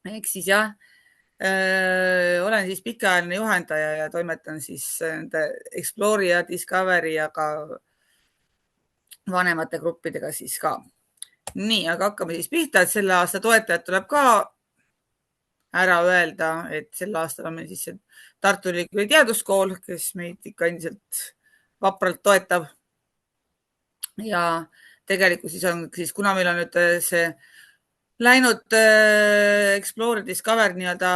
Ehk siis jah, olen siis pikaajaline juhendaja ja toimetan siis nende Explore'i ja Discovery ja ka vanemate gruppidega siis ka. Nii, aga hakkame siis pihta, et selle aasta toetajad tuleb ka ära öelda, et sel aastal on meil siis Tartu Ülikooli teaduskool, kes meid ikka endiselt vapralt toetab. Ja tegelikult siis on, siis kuna meil on nüüd see läinud Explore Discover nii-öelda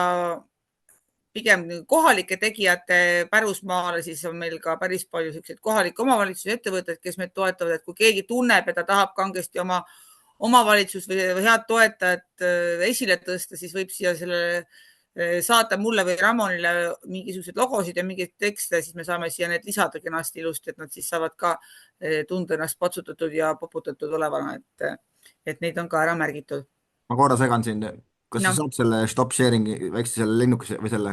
pigem kohalike tegijate pärusmaale, siis on meil ka päris palju selliseid kohalike omavalitsuse ettevõtteid, kes meid toetavad, et kui keegi tunneb, et ta tahab kangesti oma omavalitsust või head toetajat esile tõsta, siis võib siia selle saata mulle või Ramonile mingisugused logosid ja mingeid tekste, siis me saame siia need lisada kenasti ilusti, et nad siis saavad ka tunda ennast patsutatud ja poputatud olevana, et neid on ka ära märgitud. Ma korra segan sind. Kas sa saad selle stop sharing'i väikse selle lennukese või selle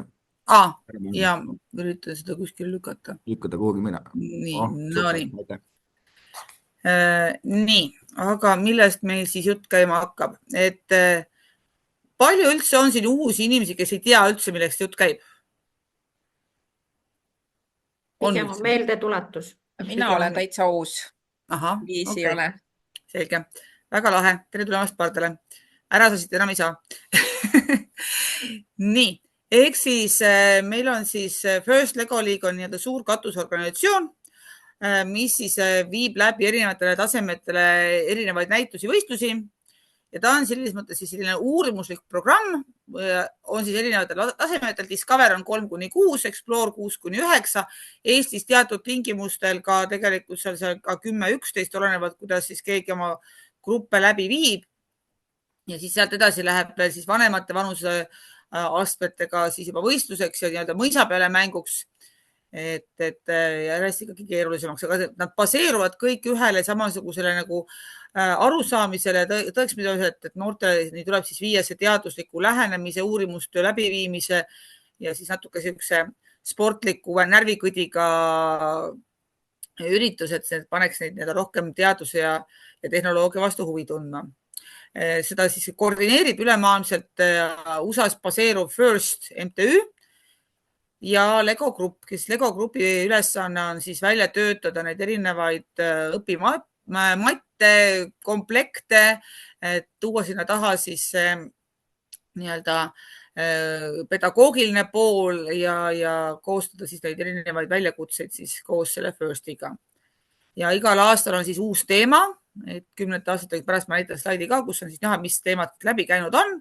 ja üritan seda kuskil lükata. Lükata kuhugi mina. Nii, no nii. Aitäh. Nii, aga millest meil siis jutt käima hakkab, et palju üldse on siin uusi inimesi, kes ei tea üldse, millest jutt käib? Pigem on meeldetuletus. Mina olen täitsa uus. Viisi ei ole. Selge. Väga lahe. Tere tulemast pardale. Ära sa siit enam ei saa. Nii, ehk siis meil on siis First Lego League on nii-öelda suur katusorganisatsioon, mis siis viib läbi erinevatele tasemetele erinevaid näitusi, võistlusi. Ja ta on selles mõttes siis selline uurimuslik programm, on siis erinevatel tasemetel. Discover on 3-6, Explore 6-9. Eestis teatud tingimustel ka tegelikult seal ka 10-11 olenevad, kuidas siis keegi oma gruppe läbi viib. Ja siis sealt edasi läheb veel siis vanemate vanuse astmetega siis juba võistluseks ja nii-öelda mõisa peale mänguks. Et järjest ikkagi keerulisemaks, aga nad baseeruvad kõik ühele samasugusele nagu arusaamisele tõekspidamisele, et noortele tuleb siis viia see teadusliku lähenemise, uurimustöö läbiviimise ja siis natuke sellise sportliku närvikõdiga üritus, et see paneks neid rohkem teaduse ja tehnoloogia vastu huvi tundma. Seda siis koordineerib ülemaailmselt USA-s baseeruv First MTÜ ja Lego Grupp, kes Lego Grupi ülesanne on siis välja töötada neid erinevaid õpimatte, komplekte, tuua sinna taha siis nii-öelda pedagoogiline pool ja koostada siis neid erinevaid väljakutseid siis koos selle Firstiga. Ja igal aastal on siis uus teema, et 10 aastat pärast ma näitan slaidi ka, kus on siis näha, mis teemad läbi käinud on.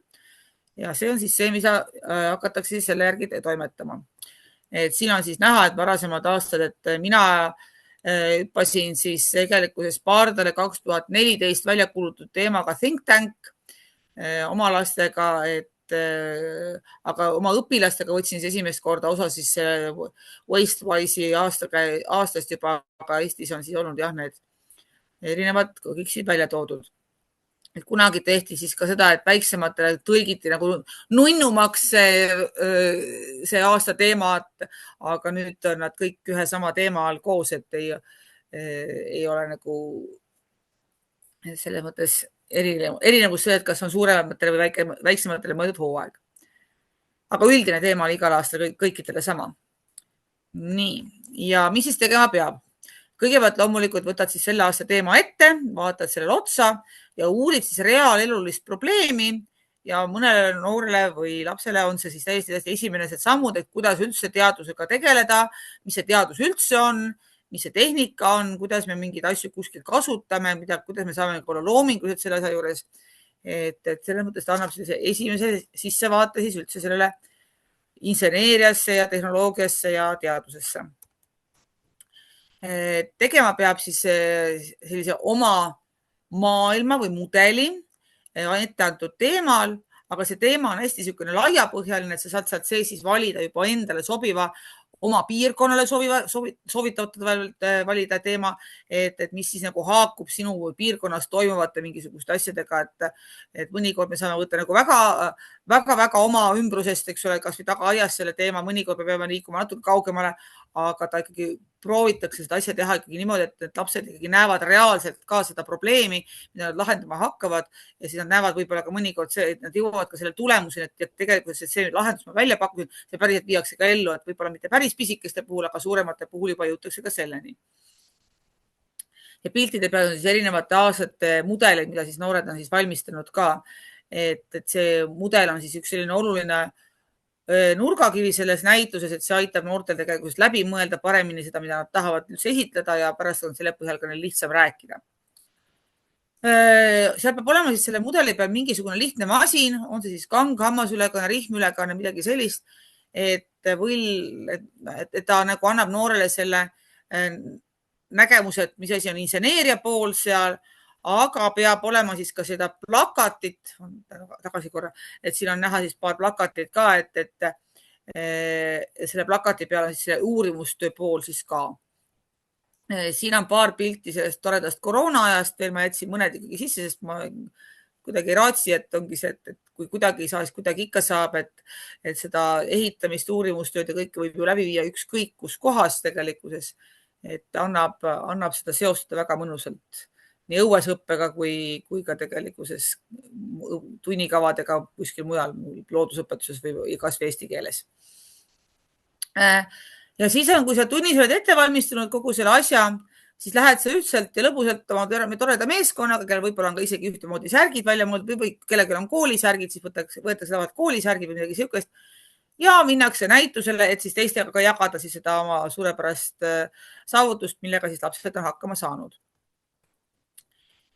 Ja see on siis see, mida hakatakse siis selle järgi toimetama. Et siin on siis näha, et varasemad aastad, et mina hüppasin siis tegelikkuses Pardale 2014 välja kuulutatud teemaga Think Tank oma lastega, aga oma õpilastega võtsin esimest korda osa siis Wastewise'i aastast juba, aga Eestis on siis olnud jah, need erinevad kõiksid välja toodud. Et kunagi tehti siis ka seda, et väiksematele tõlgiti nagu nunnumaks see aasta teema, aga nüüd on nad kõik ühe sama teema all koos, et ei ole nagu selles mõttes erinevus see, et kas on suurematele või väiksematele mõeldud hooaeg. Aga üldine teema oli igal aastal kõikidele sama. Nii, ja mis siis tegema peab? Kõigepealt loomulikult võtad siis selle aasta teema ette, vaatad sellele otsa ja uurid siis reaalelulist probleemi ja mõnele noorele või lapsele on see siis täiesti esimene sammud, et kuidas üldse teadusega tegeleda, mis see teadus üldse on, mis see tehnika on, kuidas me mingeid asju kuskil kasutame, kuidas me saame olla loomingulised selle asja juures. Et selles mõttes ta annab esimese sissevaate siis üldse sellele inseneeriasse ja tehnoloogiasse ja teadusesse. Tegema peab siis sellise oma maailma või mudeli ette antud teemal, aga see teema on hästi laiapõhjaline, et sa saad sealt siis valida juba endale sobiva, oma piirkonnale soovitavalt valida teema, et mis siis nagu haakub sinu piirkonnas toimuvate mingisuguste asjadega, et mõnikord me saame võtta nagu väga oma ümbrusest, eks ole, kas või tagaaias selle teema, mõnikord me peame liikuma natuke kaugemale, aga ta ikkagi proovitakse seda asja teha ikkagi niimoodi, et lapsed ikkagi näevad reaalselt ka seda probleemi, mida nad lahendama hakkavad ja siis nad näevad võib-olla ka mõnikord see, et nad jõuavad ka selle tulemuseni, et tegelikult see lahendus ma välja pakkusin, see päriselt viiakse ka ellu, et võib-olla mitte päris pisikeste puhul, aga suuremate puhul juba jõutakse ka selleni. Ja piltide peal on siis erinevate aastate mudeleid, mida siis noored on siis valmistanud ka, et see mudel on siis üks selline oluline nurgakivi selles näituses, et see aitab noortel tegelikult läbi mõelda paremini seda, mida nad tahavad üldse esitleda ja pärast on selle põhjal ka neil lihtsam rääkida. Seal peab olema siis selle mudeli peal mingisugune lihtne masin, on see siis kang, hammasülekanne, rihmülekanne, midagi sellist, et ta nagu annab noorele selle nägemuse, et mis asi on inseneeria pool seal, aga peab olema siis ka seda plakatit, tagasi korra, et siin on näha siis paar plakatit ka, et selle plakati peal on siis selle uurimustöö pool siis ka. Siin on paar pilti sellest toredast koroona ajast, veel ma jätsin mõned ikkagi sisse, sest ma kuidagi raatsi, et ongi see, et kui kuidagi ei saa, siis kuidagi ikka saab, et seda ehitamist, uurimustööd ja kõike võib ju läbi viia ükskõik kus kohas tegelikkuses, et annab seda seostada väga mõnusalt nii õuesõppega kui ka tegelikkuses tunnikavadega kuskil mujal loodusõpetuses või kas või eesti keeles. Ja siis on, kui sa tunnis oled ette valmistunud kogu selle asja, siis lähed sa ühtselt ja lõbusalt oma toreda meeskonnaga, kellel võib-olla on ka isegi ühtemoodi särgid välja mõeldud või kellelgi on koolisärgid, siis võetakse tavaliselt koolisärgid või midagi sihukest ja minnakse näitusele, et siis teistega ka jagada siis seda oma suurepärast saavutust, millega siis lapsed on hakkama saanud.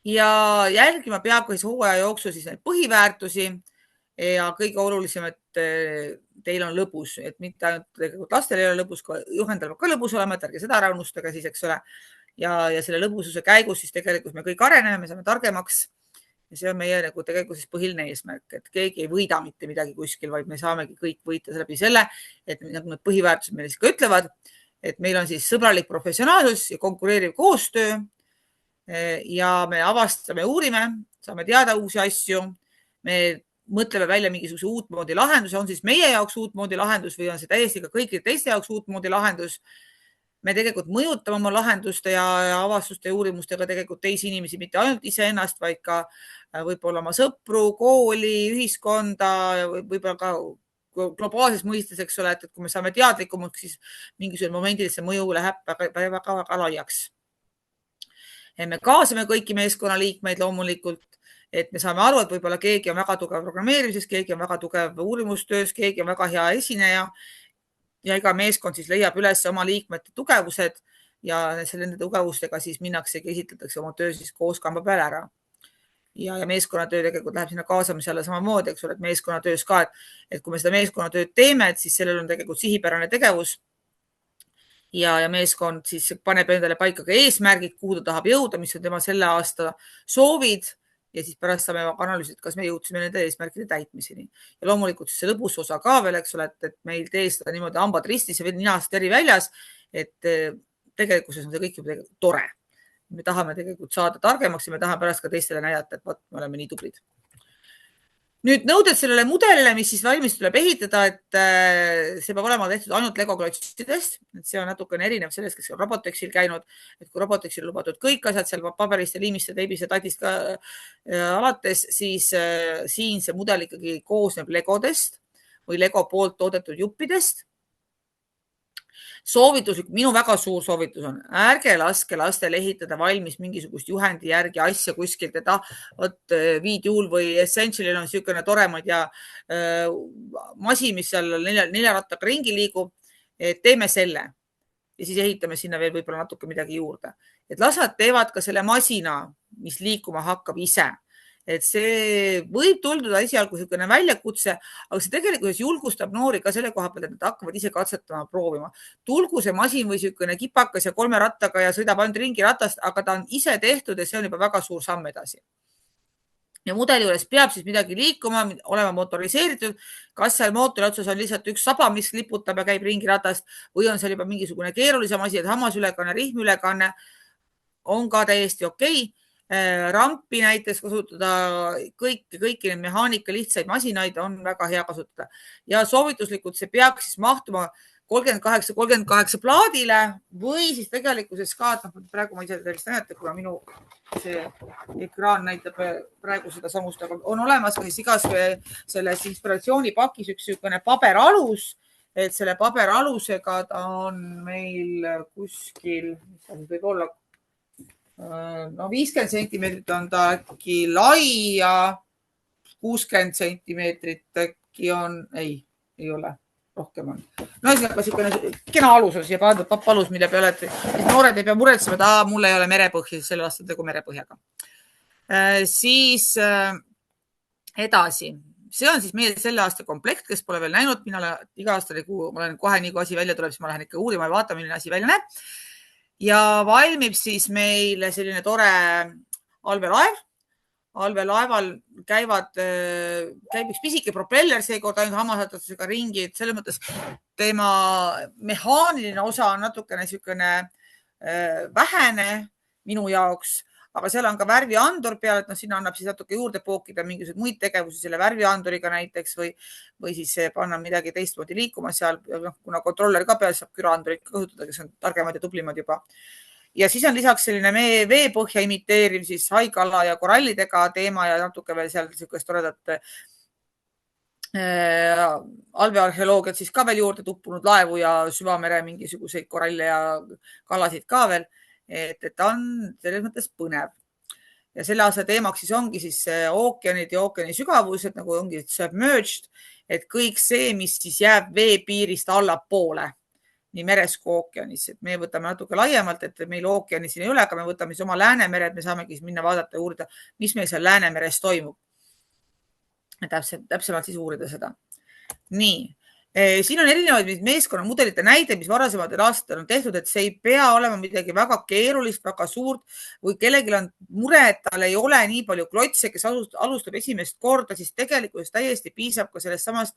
Ja jälgima peab ka siis hooaja jooksul siis neid põhiväärtusi ja kõige olulisem, et teil on lõbus, et mitte ainult tegelikult lastel ei ole lõbus, juhendajal peab ka lõbus olema, et ärge seda ära unustage siis, eks ole. Ja selle lõbususe käigus siis tegelikult me kõik areneme, me saame targemaks ja see on meie nagu tegelikult siis põhiline eesmärk, et keegi ei võida mitte midagi kuskil, vaid me saamegi kõik võita läbi selle, et nagu need põhiväärtused meile siis ka ütlevad, et meil on siis sõbralik professionaalsus ja konkureeriv koostöö ja me avastame, uurime, saame teada uusi asju, me mõtleme välja mingisuguse uutmoodi lahenduse, on siis meie jaoks uutmoodi lahendus või on see täiesti ka kõikide teiste jaoks uutmoodi lahendus. Me tegelikult mõjutame oma lahenduste ja avastuste ja uurimustega tegelikult teisi inimesi, mitte ainult iseennast, vaid ka võib-olla oma sõpru, kooli, ühiskonda, võib-olla ka globaalses mõistes, eks ole, et kui me saame teadlikumaks, siis mingisugune momendil see mõju läheb väga laiaks. Me kaasame kõiki meeskonnaliikmeid loomulikult, et me saame aru, et võib-olla keegi on väga tugev programmeerimises, keegi on väga tugev uurimustöös, keegi on väga hea esineja ja iga meeskond siis leiab üles oma liikmete tugevused ja nende tugevustega siis minnaksegi, esitletakse oma töö siis koos kamba peal ära. Ja meeskonnatöö tegelikult läheb sinna kaasamise alla samamoodi, eks ole, et meeskonnatöös ka, et kui me seda meeskonnatööd teeme, et siis sellel on tegelikult sihipärane tegevus ja meeskond siis paneb endale paika ka eesmärgid, kuhu ta tahab jõuda, mis on tema selle aasta soovid ja siis pärast saame analüüsida, kas me jõudsime nende eesmärkide täitmiseni. Ja loomulikult see lõbus osa ka veel, eks ole, et meil tee seda niimoodi hambad ristis ja ninast eri väljas, et tegelikkuses on see kõik juba tore. Me tahame tegelikult saada targemaks ja me tahame pärast ka teistele näidata, et me oleme nii tublid. Nüüd nõuded sellele mudelile, mis siis valmis tuleb ehitada, et see peab olema tehtud ainult Lego klotsidest, et see on natukene erinev sellest, kes on Robotexil käinud, et kui Robotexil lubatud kõik asjad seal paberist ja liimist ja teibist ja tadist ka alates, siis siin see mudel ikkagi koosneb Legodest või Lego poolt toodetud juppidest. Soovituslik, minu väga suur soovitus on, ärge laske lastel ehitada valmis mingisugust juhendi järgi asja kuskilt, et Viidjuul või Essentialil on niisugune toremad ja masin, mis seal neljarattaga ringi liigub, teeme selle ja siis ehitame sinna veel võib-olla natuke midagi juurde. Et lasad teevad ka selle masina, mis liikuma hakkab ise. Et see võib tulduda esialgu niisugune väljakutse, aga see tegelikult julgustab noori ka selle koha peal, et nad hakkavad ise katsetama, proovima. Tulgu see masin või niisugune kipakas ja 3 rattaga ja sõidab ainult ringi ratast, aga ta on ise tehtud ja see on juba väga suur samm edasi. Ja mudeli juures peab siis midagi liikuma, olema motoriseeritud, kas seal mootori otsas on lihtsalt üks saba, mis liputab ja käib ringi ratast või on seal juba mingisugune keerulisem asi, et hammasülekanne, rihmülekanne on ka täiesti okei. Rampi näiteks kasutada, kõiki neid mehaanika lihtsaid masinaid on väga hea kasutada ja soovituslikult see peaks siis mahtuma 38 plaadile või siis tegelikkuses ka, et praegu ma ise vist näete, kuna minu see ekraan näitab praegu seda samust, aga on olemas ka siis igas selles inspiratsioonipakis üks niisugune paberalus, et selle paberalusega ta on meil kuskil, mis ta võib olla, 50 sentimeetrit on ta äkki lai ja 60 sentimeetrit äkki on, ei ole, rohkem on. No niisugune kena alus on siia pandud, pappalus, mille peale, et noored ei pea muretsema, et mul ei ole merepõhja, selle aastal tegu merepõhjaga. Siis edasi. See on siis meie selle aasta komplekt, kes pole veel näinud. Mina olen iga aasta, ma olen kohe nii kui asi välja tuleb, siis ma lähen ikka uurima ja vaatan, milline asi välja näeb. Ja valmib siis meil selline tore allveelaev. Allveelaeval käib üks pisike propeller, seekord ainult hammasatusega ringi, et selles mõttes tema mehaaniline osa on natukene niisugune vähene minu jaoks, aga seal on ka värviandur peal, et sinna annab siis natuke juurde pookida mingisuguseid muid tegevusi selle värvianduriga näiteks või siis panna midagi teistmoodi liikuma seal, kuna kontroller ka peal saab küraandurit kasutada, kes on targemad ja tublimad juba. Ja siis on lisaks selline veepõhja imiteeriv siis haigala ja korallidega teema ja natuke veel seal niisugust toredat allveearheoloogiat siis ka veel juurde tuppunud laevu ja süvamere mingisuguseid koralle ja kalasid ka veel. Et ta on selles mõttes põnev. Ja selle aasta teemaks siis ongi siis ookeanid ja ookeani sügavused, nagu ongi submerged, et kõik see, mis siis jääb veepiirist allapoole, nii meres kui ookeanis. Et me võtame natuke laiemalt, et meil ookeani siin ei ole, aga me võtame siis oma Läänemere, et me saamegi minna vaadata ja uurida, mis meil seal Läänemeres toimub. Täpsemalt siis uurida seda. Nii. Siin on erinevaid meeskonnamudelite näide, mis varasematel aastatel on tehtud, et see ei pea olema midagi väga keerulist, väga suurt või kellelgi on mure, et tal ei ole nii palju klotse, kes alustab esimest korda, siis tegelikult täiesti piisab ka sellest samast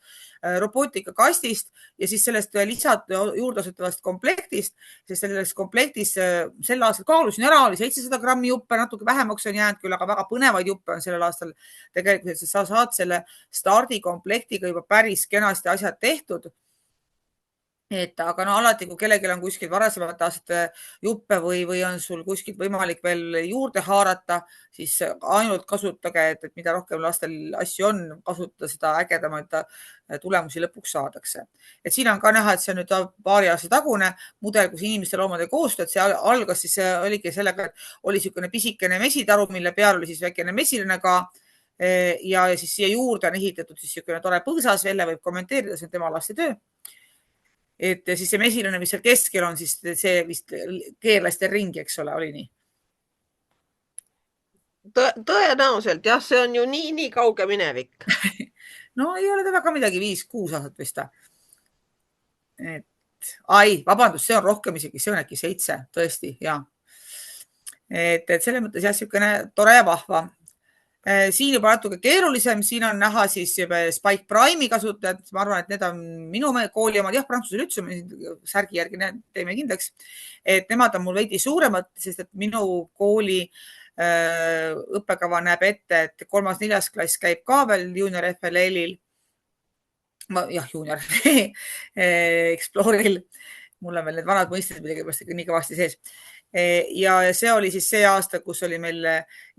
robootikakastist ja siis sellest lisad juurde asutavast komplektist, sest selles komplektis sel aastal kaalusin ära, oli 700 grammi juppe, natuke vähemaks on jäänud küll, aga väga põnevaid juppe on sellel aastal tegelikult, et sa saad selle stardikomplektiga juba päris kenasti asjad tehtud. Aga alati, kui kellelgi on kuskil varasemate aastate juppe või on sul kuskilt võimalik veel juurde haarata, siis ainult kasutage, et mida rohkem lastel asju on, kasutada seda ägedamaid tulemusi lõpuks saadakse. Et siin on ka näha, et see on nüüd paari aasta tagune mudel, kus inimeste loomade koostööd, see algas siis oligi sellega, et oli niisugune pisikene mesitaru, mille peal oli siis väikene mesilane ka ja siis siia juurde on ehitatud siis niisugune tore põõsas, Velle võib kommenteerida, see on tema laste töö. Et siis see mesilane, mis seal keskel on, siis see vist keerlaste ringi, eks ole, oli nii? Tõenäoliselt, jah, see on ju nii kauge minevik. No ei ole ta väga midagi, 5-6 aastat vist. Vabandust, see on rohkem isegi, see on äkki 7, tõesti, jah. Et selle mõttes jah, niisugune tore ja vahva. Siin juba natuke keerulisem, siin on näha siis Spike Prime'i kasutajad, ma arvan, et need on minu kooli omad, jah, Prantsuse lütsumi särgi järgi teeme kindlaks, et nemad on mul veidi suuremad, sest et minu kooli õppekava näeb ette, et 3.-4. klass käib ka veel Junior FLL-il, jah, Junior Exploreril, mul on veel need vanad mõisted midagi nii kõvasti sees. Ja see oli siis see aasta, kus oli meil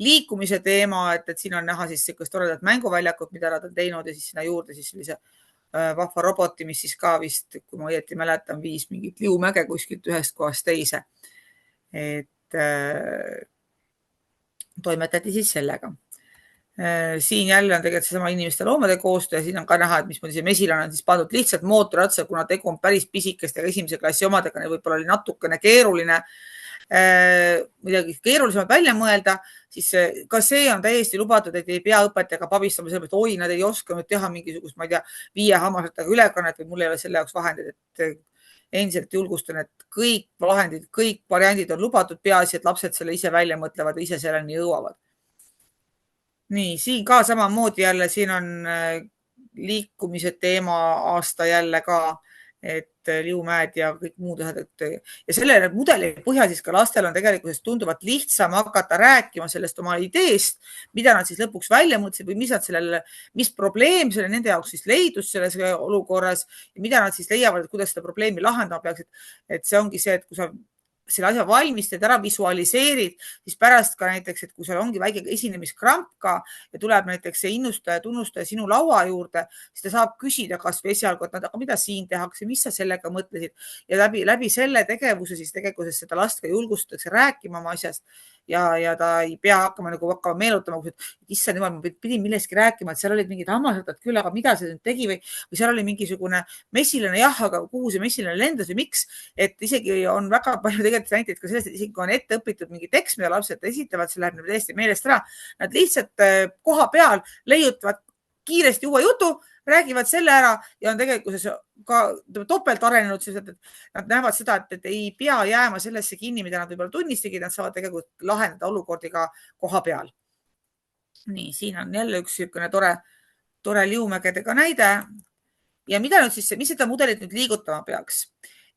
liikumise teema, et siin on näha siis sellist toredat mänguväljakut, mida nad on teinud ja siis sinna juurde siis sellise vahva roboti, mis siis ka vist, kui ma õieti mäletan, viis mingit liumäge kuskilt ühest kohast teise. Et toimetati siis sellega. Siin jälle on tegelikult seesama inimeste loomade koostöö ja siin on ka näha, et mismoodi see mesilane on siis pandud lihtsalt mootori otsa, kuna tegu on päris pisikest ja esimese klassi omadega, need võib-olla oli natukene keeruline midagi keerulisemalt välja mõelda, siis ka see on täiesti lubatud, et ei pea õpetajaga pabistama selle, et oi, nad ei oska nüüd teha mingisugust, ma ei tea, 5 hammasataga ülekannet või mul ei ole selle jaoks vahendid, et endiselt julgustan, et kõik vahendid, kõik variandid on lubatud, peaasi, et lapsed selle ise välja mõtlevad ja ise selleni jõuavad. Nii, siin ka samamoodi jälle, siin on liikumise teema aasta jälle ka, et liumäed ja kõik muud asjad, ja selle mudeli põhjal siis ka lastel on tegelikult tunduvalt lihtsam hakata rääkima sellest oma ideest, mida nad siis lõpuks välja mõtlesid või mis probleem selle nende jaoks siis leidus selles olukorras ja mida nad siis leiavad, et kuidas seda probleemi lahendama peaks. Et see ongi see, et kui sa selle asja valmis teed, ära visualiseerid, siis pärast ka näiteks, et kui seal ongi väike esinemiskramp ka ja tuleb näiteks see innustaja, tunnustaja sinu laua juurde, siis ta saab küsida kas või esialgu, et aga mida siin tehakse, mis sa sellega mõtlesid ja läbi selle tegevuse siis tegelikkuses seda last ka julgustatakse rääkima oma asjast ja ta ei pea hakkama meenutama, et issand jumal, ma pidin millestki rääkima, et seal olid mingid hammasratad küll, aga mida see nüüd tegi või seal oli mingisugune messilane, jah, aga kuhu see messilane lendas või miks, et isegi on väga palju tegelikult näiteid ka sellest, et isegi kui on ette õpitud mingi tekst, mida lapsed esitavad, see läheb täiesti meelest ära, nad lihtsalt koha peal leiutavad kiiresti uue jutu, räägivad selle ära ja on tegelikkuses ka topelt arenenud, et nad näevad seda, et ei pea jääma sellesse kinni, mida nad võib-olla tunnistegid, nad saavad tegelikult lahendada olukordi ka koha peal. Nii, siin on jälle üks tore liumägedega näide ja mida nüüd siis, mis seda mudelit nüüd liigutama peaks?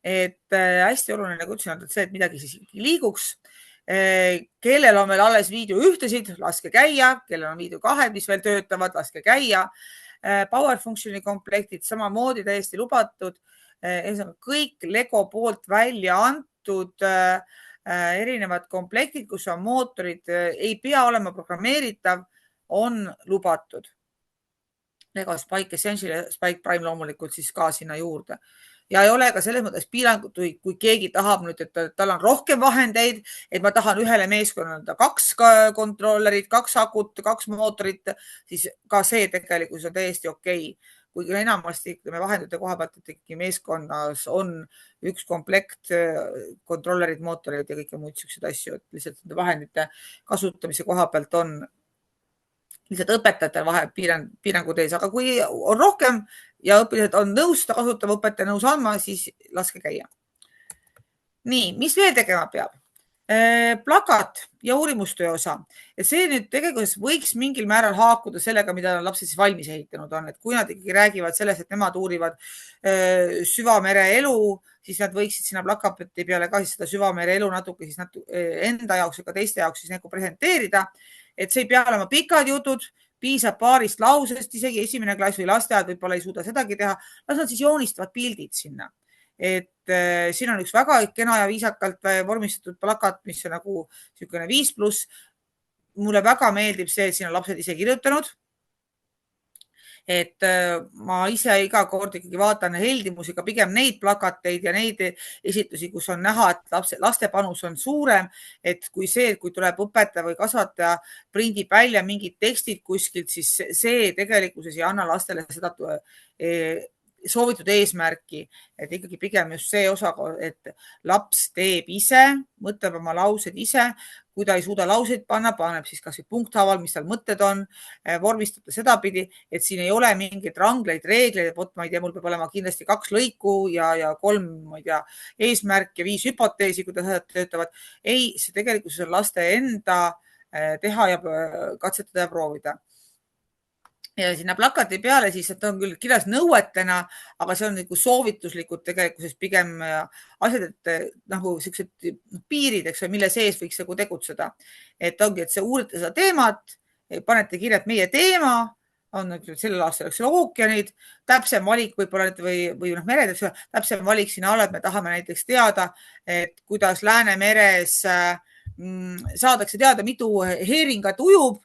Et hästi oluline, nagu ütlesin, on see, et midagi siis liiguks. Kellel on veel alles video ühtesid, laske käia, kellel on video 2, mis veel töötavad, laske käia. Power Functioni komplektid samamoodi täiesti lubatud. Kõik Lego poolt välja antud erinevad komplektid, kus on mootorid, ei pea olema programmeeritav, on lubatud. Lego Spike Essential ja Spike Prime loomulikult siis ka sinna juurde. Ja ei ole ka selles mõttes piirangut, kui keegi tahab nüüd, et tal on rohkem vahendeid, et ma tahan ühele meeskonnale 2 kontrollerit, 2 akut, 2 mootorit, siis ka see tegelikult on täiesti okei. Kuigi enamasti vahendite koha pealt, et ikkagi meeskonnas on 1 komplekt kontrollerid, mootorid ja kõike muud sellised asju, et lihtsalt vahendite kasutamise koha pealt on lihtsalt õpetajatel piirangud ees, aga kui on rohkem ja õpilased on nõus seda kasutama, õpetaja nõus andma, siis laske käia. Nii, mis veel tegema peab? Plakat ja uurimustöö osa. Et see nüüd tegelikult võiks mingil määral haakuda sellega, mida lapsed siis valmis ehitanud on. Et kui nad ikkagi räägivad sellest, et nemad uurivad süvamere elu, siis nad võiksid sinna plakati peale ka siis seda süvamere elu natuke siis enda jaoks ja ka teiste jaoks siis nagu presenteerida. Et see ei pea olema pikad jutud, piisab paarist lausest, isegi esimene klass või lasteaed võib-olla ei suuda sedagi teha. Las nad siis joonistavad pildid sinna. Et siin on üks väga kena ja viisakalt vormistatud plakat, mis on nagu 5+. Mulle väga meeldib see, et siin on lapsed ise kirjutanud. Et ma ise iga kord ikkagi vaatan heldimusega pigem neid plakateid ja neid esitusi, kus on näha, et laste panus on suurem, et kui tuleb õpetaja või kasvataja prindib välja mingid tekstid kuskilt, siis see tegelikkuses ei anna lastele seda soovitud eesmärki, et ikkagi pigem just see osa, et laps teeb ise, mõtleb oma laused ise, kui ta ei suuda lauseid panna, paneb siis kas või punkthaaval, mis tal mõtted on, vormistab ta sedapidi, et siin ei ole mingeid rangleid reegleid, et ma ei tea, mul peab olema kindlasti 2 lõiku ja 3, ma ei tea, eesmärk ja 5 hüpoteesi, kuidas asjad töötavad. Ei, see tegelikult on laste enda teha ja katsetada ja proovida. Ja sinna plakati peale siis, et on küll kirjas nõuetena, aga see on nagu soovituslikud tegelikkuses pigem asjad, et nagu sellised piirid, eks, mille sees võiks nagu tegutseda. Et ongi, et see uurite seda teemat, panete kirja, et meie teema on sellel aastal ookeanid, täpsem valik võib-olla või mered, täpsem valik sinna alla, et me tahame näiteks teada, et kuidas Läänemeres saadakse teada, mitu heeringat ujub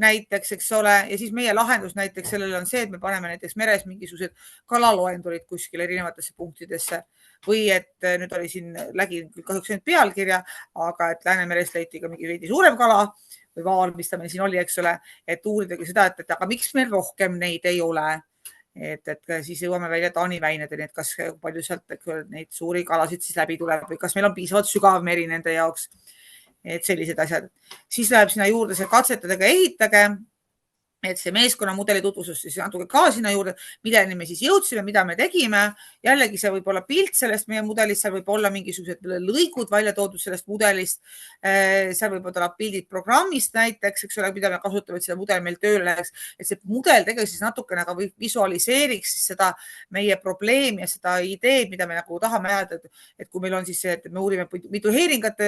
näiteks, eks ole, ja siis meie lahendus näiteks sellele on see, et me paneme näiteks meres mingisugused kalaloendurid kuskile erinevatesse punktidesse või et nüüd oli siin, lägin kahjuks nüüd pealkirja, aga et Läänemeres leiti ka mingi veidi suurem kala või vaal, mis ta meil siin oli, eks ole, et uuridagi seda, et aga miks meil rohkem neid ei ole. Et siis jõuame välja Taani väinedeni, et kas palju sealt neid suuri kalasid siis läbi tuleb või kas meil on piisavalt sügav meri nende jaoks. Et sellised asjad. Siis läheb sinna juurde see katsetadega ehitage. et see meeskonnamudeli tutvustus siis natuke ka sinna juurde, milleni me siis jõudsime, mida me tegime. Jällegi see võib olla pilt sellest meie mudelist, seal võib olla mingisugused lõigud välja toodud sellest mudelist. Seal võib olla pildid programmist näiteks, eks ole, mida me kasutame, et seda mudel meil tööle läheks. Et see mudel tegelikult siis natukene ka visualiseeriks siis seda meie probleemi ja seda ideed, mida me nagu tahame jääda. Et kui meil on siis see, et me uurime, mitu heeringat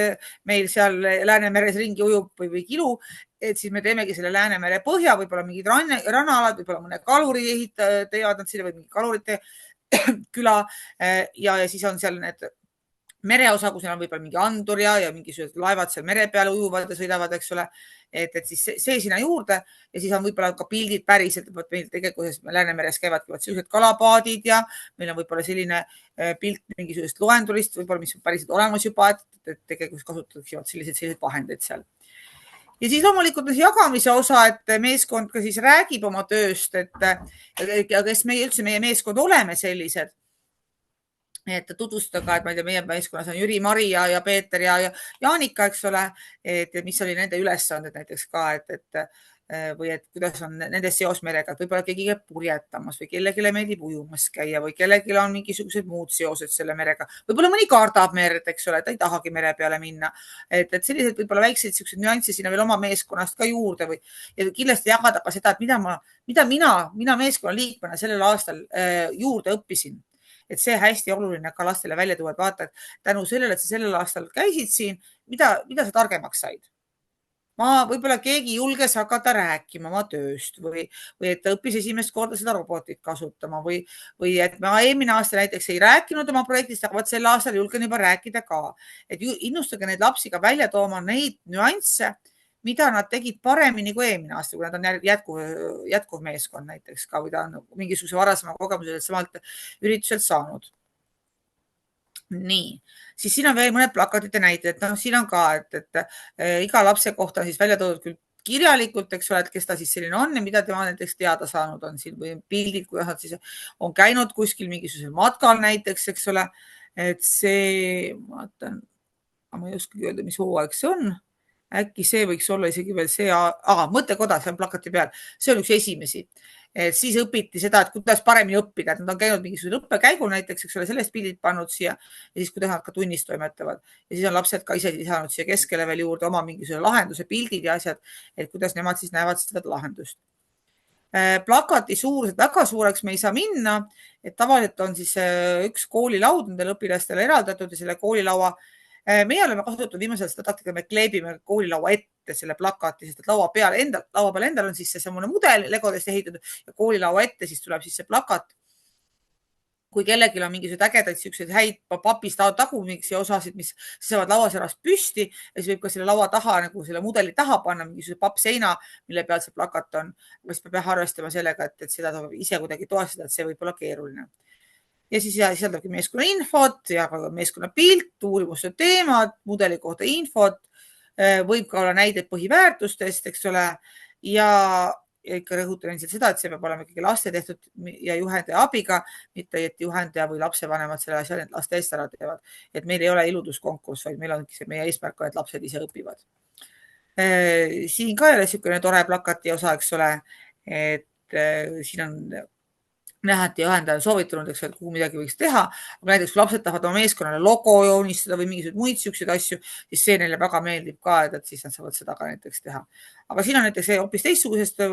meil seal Läänemeres ringi ujub või kilu, et siis me teemegi selle Läänemere põhja, võib-olla mingid rannaalad, võib-olla mõne kaluri teevad nad sinna või mingi kalurite küla ja siis on seal need mereosa, kus on võib-olla mingi andur ja mingisugused laevad seal mere peale ujuvad ja sõidavad, eks ole. Et siis see sinna juurde ja siis on võib-olla ka pildid päriselt, et meil tegelikult Läänemeres käivadki sellised kalapaadid ja meil on võib-olla selline pilt mingisugust loendulist, võib-olla mis on päriselt olemas juba, et tegelikult kasutatakse selliseid vahendeid seal. Ja siis loomulikult on see jagamise osa, et meeskond ka siis räägib oma tööst, et kes üldse meie meeskond oleme sellised. Et tutvustada, et ma ei tea, meie meeskonnas on Jüri, Mari ja Peeter ja Jaanika, eks ole, et mis oli nende ülesanded näiteks ka, või et kuidas on nende seos merega, et võib-olla keegi käib purjetamas või kellelegi meeldib ujumas käia või kellelgi on mingisugused muud seosed selle merega. Võib-olla mõni kardab merd, eks ole, ta ei tahagi mere peale minna. Et sellised võib-olla väikseid nüansse sinna veel oma meeskonnast ka juurde või ja kindlasti jagada ka seda, et mida mina meeskonna liikmena sellel aastal juurde õppisin. Et see hästi oluline ka lastele välja tuua, et vaata, et tänu sellele, et sa sellel aastal käisid siin, mida sa targemaks said? Võib-olla keegi julges hakata rääkima oma tööst või et ta õppis esimest korda seda robotit kasutama või et ma eelmine aasta näiteks ei rääkinud oma projektist, aga sel aastal julgen juba rääkida ka. Et innustage neid lapsi ka välja tooma neid nüansse, mida nad tegid paremini kui eelmine aasta, kui nad on jätkuv meeskond näiteks ka või ta on mingisuguse varasema kogemusel samalt ürituselt saanud. Nii, siis siin on veel mõned plakatite näited, siin on ka, et iga lapse kohta on siis välja toodud küll kirjalikult, eks ole, et kes ta siis selline on ja mida tema näiteks teada saanud on siin või pildid, kuidas nad siis on käinud kuskil mingisugusel matkal näiteks, eks ole, et see, ma ei oskagi öelda, mis hooaeg see on. Äkki see võiks olla isegi veel see, mõttekoda, see on plakati peal, see on üks esimesi. Siis õpiti seda, et kuidas paremini õppida, et nad on käinud mingisugusel õppekäigul näiteks, eks ole, sellest pildid pannud siia ja siis kuidas nad ka tunnis toimetavad. Ja siis on lapsed ka ise lisanud siia keskele veel juurde oma mingisuguse lahenduse pildid ja asjad, et kuidas nemad siis näevad seda lahendust. Plakati suurused väga suureks me ei saa minna, et tavaliselt on siis üks koolilaud nendele õpilastele eraldatud ja selle koolilaua meie oleme kasutatud viimasel seda taktika, me kleebime koolilaua ette selle plakati, sest et laua peal endal on siis seesama mudel legodest ehitatud ja koolilaua ette siis tuleb siis see plakat. Kui kellelgi on mingisugused ägedaid siukseid häid papist tagumiksi osasid, mis saavad lauaserast püsti ja siis võib ka selle laua taha, nagu selle mudeli taha panna mingisuguse pappseina, mille peal see plakat on. Siis peab arvestama sellega, et seda saab ise kuidagi toestada, et see võib olla keeruline. Ja siis sisaldabki meeskonna infot ja ka meeskonna pilt, uurimuste teemad, mudeli kohta infot, võib ka olla näideid põhiväärtustest, eks ole, ja ikka rõhutan endiselt seda, et see peab olema ikkagi laste tehtud ja juhendaja abiga, mitte et juhendaja või lapsevanemad selle asja laste eest ära teevad. Et meil ei ole iluduskonkurss, vaid meil ongi see meie eesmärk, et lapsed ise õpivad. Siin ka ei ole niisugune tore plakati osa, eks ole, et siin on näha, et juhendaja on soovitanud, eks, et kuhu midagi võiks teha, aga näiteks kui lapsed tahavad oma meeskonnale logo joonistada või mingisuguseid muid siukseid asju, siis see neile väga meeldib ka, et siis nad saavad seda ka näiteks teha. Aga siin on näiteks hoopis teistsugusest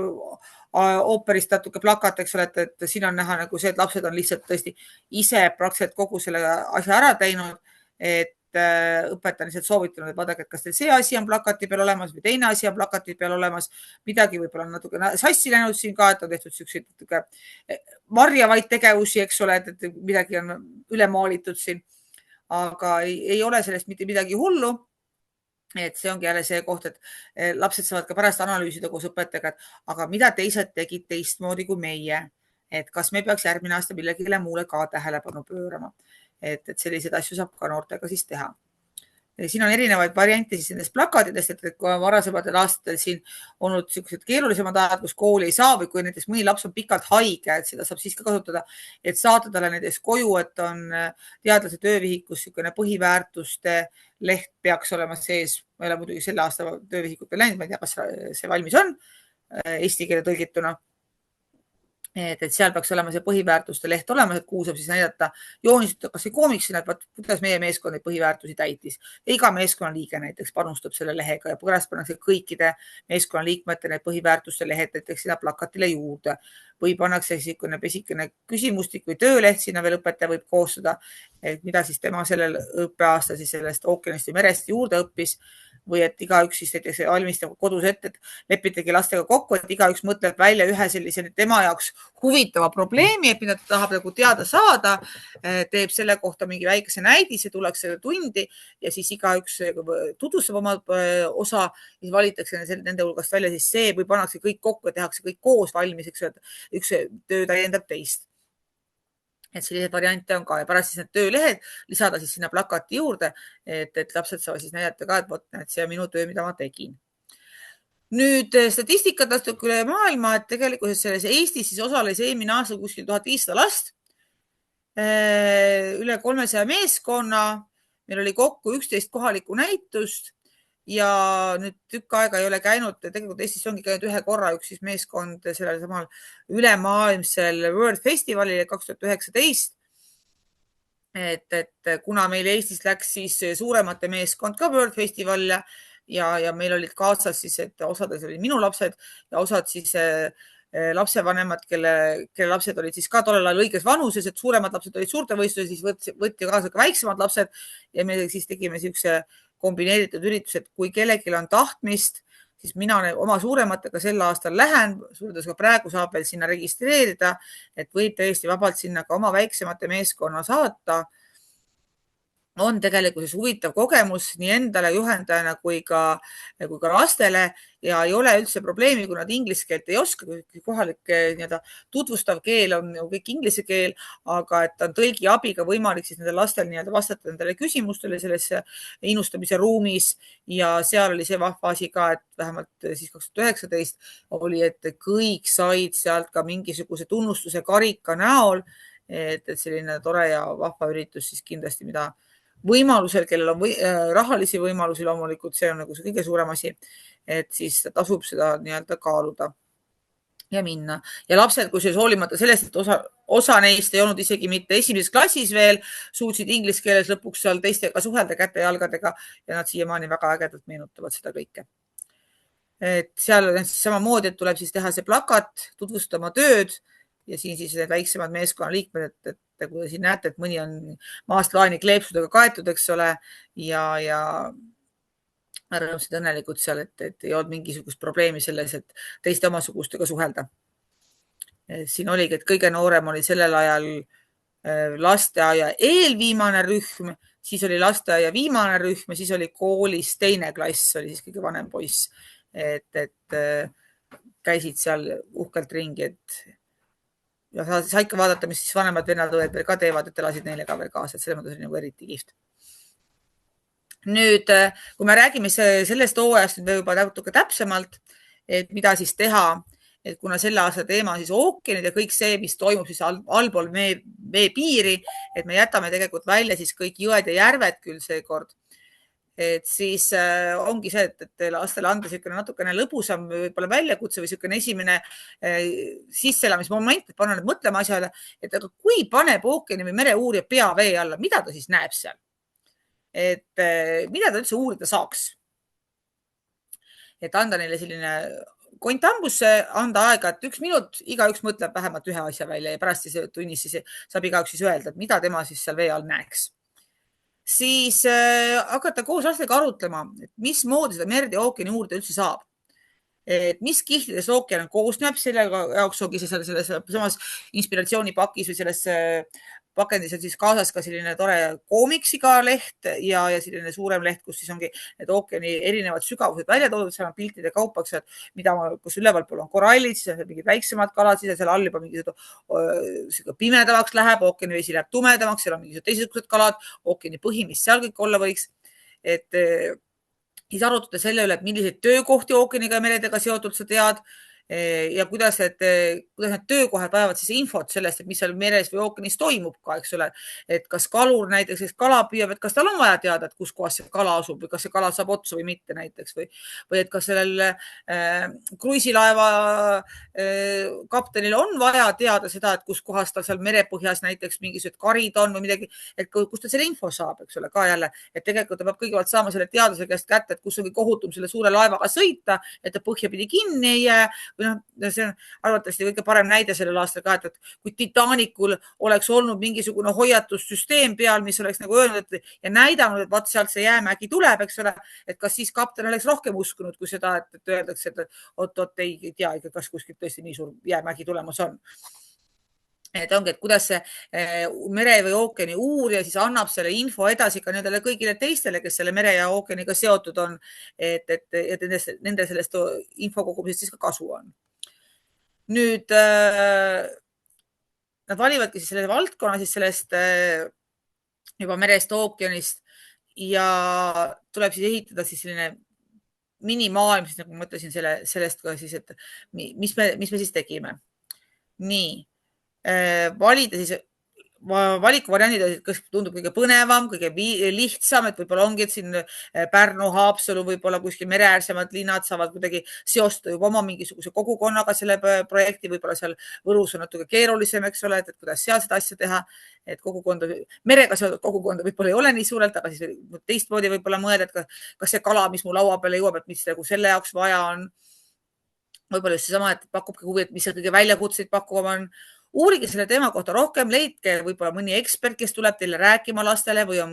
ooperist natuke plakat, eks ole, et siin on näha nagu see, et lapsed on lihtsalt tõesti ise praktiliselt kogu selle asja ära teinud, et õpetaja lihtsalt soovitanud, et vaadake, et kas teil see asi on plakati peal olemas või teine asi on plakati peal olemas. Midagi võib-olla on natuke sassi läinud siin ka, et on tehtud selliseid varjavaid tegevusi, eks ole, et midagi on üle maalitud siin. Aga ei ole sellest mitte midagi hullu. Et see ongi jälle see koht, et lapsed saavad ka pärast analüüsida koos õpetajaga, aga mida teised tegid teistmoodi kui meie. Et kas me peaks järgmine aasta millegile muule ka tähelepanu pöörama. Et selliseid asju saab ka noortega siis teha. Siin on erinevaid variante siis nendest plakatidest, et kui varasematel aastatel siin olnud sellised keerulisemad ajad, kus kooli ei saa või kui näiteks mõni laps on pikalt haige, et seda saab siis ka kasutada, et saata talle näiteks koju, et on teadlase töövihikus niisugune põhiväärtuste leht peaks olema sees. Ma ei ole muidugi selle aasta töövihikutel läinud, ma ei tea, kas see valmis on. eesti keele tõlgituna. Et seal peaks olema see põhiväärtuste leht olemas, et kuhu saab siis näidata joonistada kas või koomiksina, et kuidas meie meeskond neid põhiväärtusi täitis. Ja iga meeskonnaliige näiteks panustab selle lehega ja pärast pannakse kõikide meeskonnaliikmete need põhiväärtuste lehed näiteks sinna plakatile juurde või pannakse niisugune pesikene küsimustik või tööleht, sinna veel õpetaja võib koostada, et mida siis tema sellel õppeaasta siis sellest ookeanist või merest juurde õppis või et igaüks siis näiteks valmistab kodus ette, et lepitegi lastega kokku, et igaüks mõtleb välja ühe sellise tema jaoks huvitava probleemi, et mida ta tahab nagu teada saada, teeb selle kohta mingi väikese näidise, tullakse tundi ja siis igaüks tutvustab oma osa, siis valitakse nende hulgast välja siis see või pannakse kõik kokku ja tehakse kõik koos valmis, eks, et üks töö täiendab teist. Et selliseid variante on ka ja pärast siis need töölehed lisada siis sinna plakati juurde, et lapsed saavad siis näidata ka, et see on minu töö, mida ma tegin. Nüüd statistikat natuke üle maailma, et tegelikult selles Eestis siis osales eelmine aasta kuskil 1500 last, üle 300 meeskonna, meil oli kokku 11 kohalikku näitust ja nüüd tükk aega ei ole käinud, tegelikult Eestis ongi käinud ühe korra üks siis meeskond sellel samal ülemaailmsel World Festivalil 2019. Et kuna meil Eestis läks siis suuremate meeskond ka World Festivalile ja meil olid kaasas siis, et osades olid minu lapsed ja osad siis lapsevanemad, kelle lapsed olid siis ka tollel ajal õiges vanuses, et suuremad lapsed olid suurte võistluse, siis võtti kaasa ka väiksemad lapsed ja me siis tegime niisuguse kombineeritud üritus, et kui kellelgi on tahtmist, siis mina oma suurematega sel aastal lähen, suurtes ka praegu saab veel sinna registreerida, et võib täiesti vabalt sinna ka oma väiksemate meeskonna saata. On tegelikult huvitav kogemus nii endale juhendajana kui ka lastele ja ei ole üldse probleemi, kui nad inglise keelt ei oska, kohalik tutvustav keel on ju kõik inglise keel, aga et on tõlgi abiga võimalik siis nendel lastel vastata nendele küsimustele selles innustamise ruumis ja seal oli see vahva asi ka, et vähemalt siis 2019 oli, et kõik said sealt ka mingisuguse tunnustuse karika näol, et selline tore ja vahva üritus siis kindlasti, mida võimalusel, kellel on rahalisi võimalusi, loomulikult see on nagu see kõige suurem asi, et siis tasub seda kaaluda ja minna. Ja lapsed, kui siis hoolimata sellest, et osa neist ei olnud isegi mitte esimeses klassis veel, suutsid inglise keeles lõpuks seal teistega suhelda käte ja jalgadega ja nad siiamaani väga ägedalt meenutavad seda kõike. Et seal on siis samamoodi, et tuleb siis teha see plakat, tutvustada oma tööd ja siin siis need väiksemad meeskonnaliikmed, et kui te siin näete, et mõni on maast laeni kleepsudega kaetud, eks ole, ja rõõmsad õnnelikud seal, et ei olnud mingisugust probleemi selles, et teiste omasugustega suhelda. Siin oligi, et kõige noorem oli sellel ajal lasteaia eelviimane rühm, siis oli lasteaia viimane rühm ja siis oli koolis teine klass, oli siis kõige vanem poiss, et käisid seal uhkelt ringi, et ja sa ikka vaadata, mis siis vanemad vennad-õed ka teevad, et elasid neile ka veel kaasa, et selles mõttes oli nagu eriti kihvt. Nüüd, kui me räägime sellest hooajast nüüd juba natuke täpsemalt, et mida siis teha, et kuna selle aasta teema on siis ookeanid ja kõik see, mis toimub siis allpool vee piiri, et me jätame tegelikult välja siis kõik jõed ja järved küll seekord. Et siis ongi see, et lastele anda natukene lõbusam võib-olla väljakutse või niisugune esimene sisseelamismoment, et panna need mõtlema asjale, et kui paneb ookeani või mereuurija pea vee alla, mida ta siis näeb seal? Et mida ta üldse uurida saaks? Et anda neile selline kontambusse, anda aega, et 1 minut, igaüks mõtleb vähemalt ühe asja välja ja pärast siis tunnis siis saab igaüks siis öelda, et mida tema siis seal vee all näeks. Siis hakata koos lastega arutlema, et mismoodi seda merd ja ookeani uurida üldse saab. Et mis kihtides ookean koosneb, selle jaoks ongi selles samas inspiratsioonipakis või selles pakendis on siis kaasas ka selline tore koomiksiga leht ja selline suurem leht, kus siis ongi need ookeani erinevad sügavused välja toodud, seal on piltide kaupaks, kus üleval pool on korallid, siis on mingid väiksemad kalad, siis on seal all juba mingisugune pimedamaks läheb, ookeani vesi läheb tumedamaks, seal on mingisugused teised kalad, ookeani põhi, mis seal kõik olla võiks. Et siis arutada selle üle, et milliseid töökohti ookeaniga ja meredega seotud sa tead, ja kuidas need töökohad vajavad siis infot sellest, et mis seal meres või ookeanis toimub ka, eks ole. Et kas kalur näiteks, kes kala püüab, et kas tal on vaja teada, et kus kohas see kala asub või kas see kala saab otsa või mitte näiteks või et kas sellel kruiisilaeva kaptenil on vaja teada seda, et kus kohas tal seal merepõhjas näiteks mingisugused karid on või midagi, et kust ta selle info saab, eks ole, ka jälle, et tegelikult ta peab kõigepealt saama selle teaduse käest kätte, et kus on kõige ohutum selle suure laevaga sõita, et ta põhjapidi kinni ei jää või see on arvatavasti kõige parem näide sellel aastal ka, et kui Titanicul oleks olnud mingisugune hoiatussüsteem peal, mis oleks nagu öelnud ja näidanud, et vaat sealt see jäämägi tuleb, eks ole, et kas siis kapten oleks rohkem uskunud kui seda, et öeldakse, et oot, ei tea ikka, kas kuskilt tõesti nii suur jäämägi tulemas on. Et ongi, et kuidas see mere või ookeani uurija siis annab selle info edasi ka nendele kõigile teistele, kes selle mere ja ookeaniga seotud on, et nende sellest info kogumisest siis ka kasu on. Nüüd nad valivadki siis selle valdkonna siis sellest juba merest, ookeanist ja tuleb siis ehitada siis selline minimaailm, siis nagu ma mõtlesin sellest ka siis, et mis me siis tegime. Nii. Valida siis valikuvariandid, kas tundub kõige põnevam, kõige lihtsam, et võib-olla ongi, et siin Pärnu, Haapsalu, võib-olla kuskil mereäärsemad linnad saavad kuidagi seostada juba oma mingisuguse kogukonnaga selle projekti, võib-olla seal Võrus on natuke keerulisem, eks ole, et kuidas seal seda asja teha, et kogukonda, merega seotud kogukonda võib-olla ei ole nii suurelt, aga siis teistmoodi võib-olla mõelda, et kas see kala, mis mu laua peale jõuab, et mis selle jaoks vaja on. Võib-olla just seesama, et pakubki huvi, et mis see kõige väljakutseid pakkuvam on. Uurige selle teema kohta rohkem, leidke võib-olla mõni ekspert, kes tuleb teile rääkima lastele või on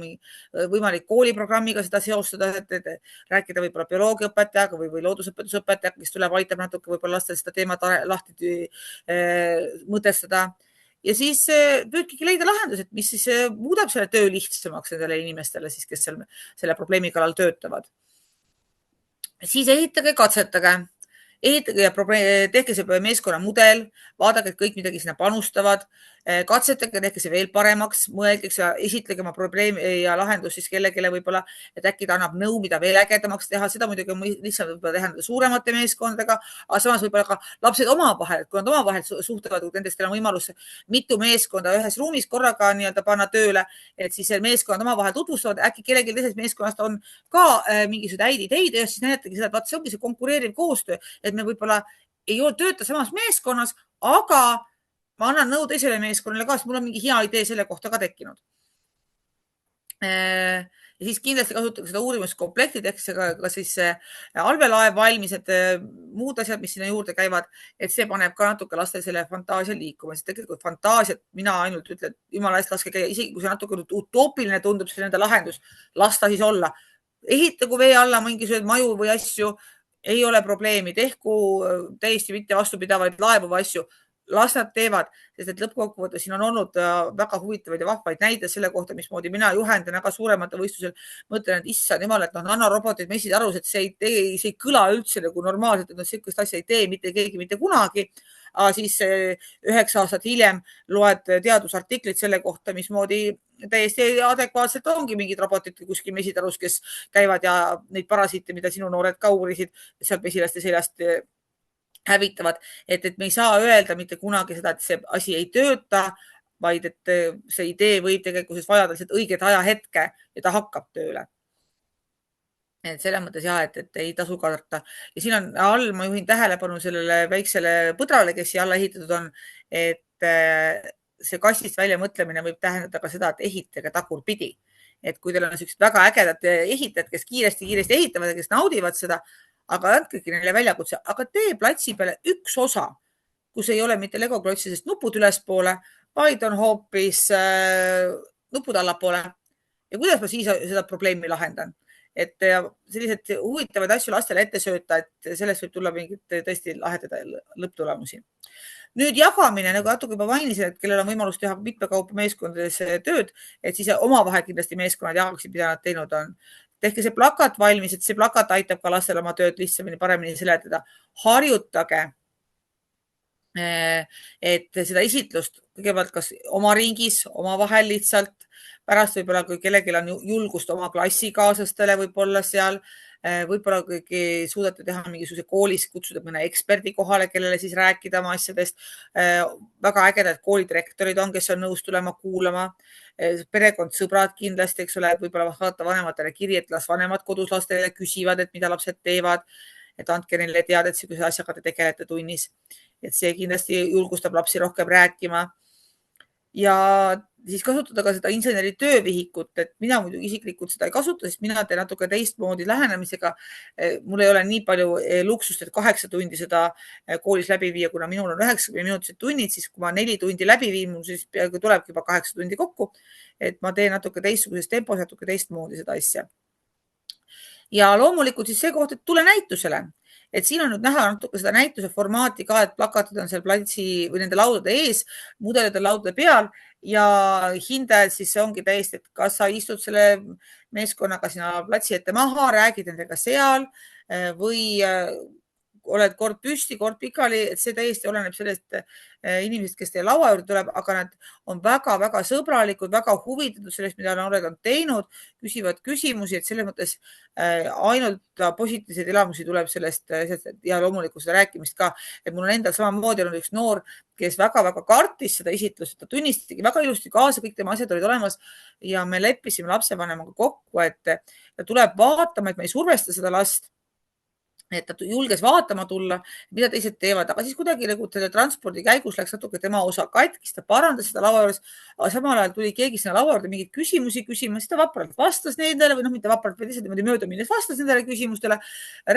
võimalik kooliprogrammiga seda seostada, et rääkida võib-olla bioloogiaõpetajaga või loodusõpetusõpetajaga, kes tuleb, aitab natuke võib-olla lastel seda teemat lahti mõtestada. Ja siis püüdkigi leida lahendused, mis siis muudab selle töö lihtsamaks nendele inimestele, siis, kes selle probleemi kallal töötavad. Siis ehitage, katsetage. Ehitage ja tehke see meeskonna mudel, vaadake, et kõik midagi sinna panustavad, katsetage, tehke see veel paremaks, mõelge ja esitlege oma probleemi ja lahendus siis kellelegi võib-olla, et äkki ta annab nõu, mida veel ägedamaks teha. Seda muidugi on lihtsalt võib-olla teha suuremate meeskondadega, aga samas võib-olla ka lapsed omavahel, kui nad omavahel suhtlevad, kui nendest on võimalus mitu meeskonda ühes ruumis korraga panna tööle, et siis meeskonnad omavahel tutvustavad, äkki kellelgi teisest meeskonnast on ka mingisugused häid ideid ja siis näetagi seda, et vaat see ongi see konkureeriv koostöö, et me võib-olla ei tööta samas meeskonnas, aga ma annan nõu teisele meeskonnale ka, sest mul on mingi hea idee selle kohta ka tekkinud. Ja siis kindlasti kasutage seda uurimuskomplekti, ehk ka siis allveelaev valmis, et muud asjad, mis sinna juurde käivad, et see paneb ka natuke lastel selle fantaasia liikuma, sest tegelikult fantaasiat mina ainult ütlen, et jumala eest laske käia, isegi kui see natuke utoopiline tundub see nende lahendus, las ta siis olla. Ehitagu vee alla mingisugused maju või asju, ei ole probleemi, tehku täiesti mitte vastupidavaid laevu või asju, las nad teevad, sest et lõppkokkuvõttes siin on olnud väga huvitavaid ja vahvaid näide selle kohta, mismoodi mina juhendan väga suuremate võistlusel, mõtlen, et issand jumal, et nanorobotid messid aru, et see ei kõla üldse nagu normaalselt, et sellist asja ei tee mitte keegi mitte kunagi. Aga siis 9 aastat hiljem loed teadusartiklit selle kohta, mismoodi täiesti adekvaatselt ongi mingid robotid kuskil mesitarus, kes käivad ja neid parasiite, mida sinu noored ka uurisid, seal mesilaste seljast hävitavad, et me ei saa öelda mitte kunagi seda, et see asi ei tööta, vaid et see idee võib tegelikult vajada lihtsalt õiget ajahetke ja ta hakkab tööle. Et selles mõttes jah, et ei tasu karta. Ja siin on all, ma juhin tähelepanu sellele väiksele põdrale, kes siia alla ehitatud on, et see kastist välja mõtlemine võib tähendada ka seda, et ehitage tagurpidi. Et kui teil on sellised väga ägedad ehitajad, kes kiiresti ehitavad ja kes naudivad seda, aga andkegi neile väljakutse, aga tee platsi peale üks osa, kus ei ole mitte legoklotsidest nupud ülespoole, vaid on hoopis nupud allapoole. Ja kuidas ma siis seda probleemi lahendan? Et sellised huvitavaid asju lastele ette sööta, et sellest võib tulla mingit tõesti lahedada lõpptulemusi. Nüüd jagamine, nagu natuke juba mainisin, et kellel on võimalus teha mitmekaupa meeskondades tööd, et siis omavahel kindlasti meeskonnad jagaksid, mida nad teinud on. Tehke see plakat valmis, et see plakat aitab ka lastel oma tööd lihtsamini, paremini seletada. Harjutage, et seda esitlust kõigepealt kas oma ringis, omavahel lihtsalt, pärast võib-olla, kui kellelgi on julgust oma klassikaaslastele võib-olla seal võib-olla kõige suudate teha mingisuguse koolis, kutsuda mõne eksperdi kohale, kellele siis rääkida oma asjadest. Väga ägedad koolidirektorid on, kes on nõus tulema kuulama. Perekond, sõbrad kindlasti, eks ole, võib-olla vaata vanematele kiri, et las vanemad kodus lastele küsivad, et mida lapsed teevad, et andke neile teada, et sellise asjaga te tegelete tunnis. Et see kindlasti julgustab lapsi rohkem rääkima. Ja siis kasutada ka seda inseneri töövihikut, et mina muidu isiklikult seda ei kasuta, sest mina teen natuke teistmoodi lähenemisega. Mul ei ole nii palju luksust, et 8 tundi seda koolis läbi viia, kuna minul on 90 minutised tunnid, siis kui ma 4 tundi läbi viin, mul siis peaaegu tulebki juba 8 tundi kokku, et ma teen natuke teistsuguses tempos, natuke teistmoodi seda asja. Ja loomulikult siis see koht, et tule näitusele. Et siin on nüüd näha natuke seda näituse formaati ka, et plakatid on seal platsi või nende laudade ees, mudelid on laudade peal ja hindajad siis see ongi täiesti, et kas sa istud selle meeskonnaga sinna platsi ette maha, räägid nendega seal või oled kord püsti, kord pikali, et see täiesti oleneb sellest inimesest, kes teie laua juurde tuleb, aga nad on väga-väga sõbralikud, väga huvitatud sellest, mida noored on teinud, küsivad küsimusi, et selles mõttes ainult positiivseid elamusi tuleb sellest ja loomulikult seda rääkimist ka, et mul on endal samamoodi olnud üks noor, kes väga-väga kartis seda esitlust, ta tunnistigi väga ilusti kaasa, kõik tema asjad olid olemas ja me leppisime lapsevanemaga kokku, et ta tuleb vaatama, et me ei survesta seda last, et ta julges vaatama tulla, mida teised teevad, aga siis kuidagi nagu selle transpordi käigus läks natuke tema osa katkis, ta parandas seda laua juures, aga samal ajal tuli keegi sinna laua juurde mingeid küsimusi küsima, siis ta vapralt vastas nendele või mitte vapralt, vaid lihtsalt niimoodi mööda minnes vastas nendele küsimustele,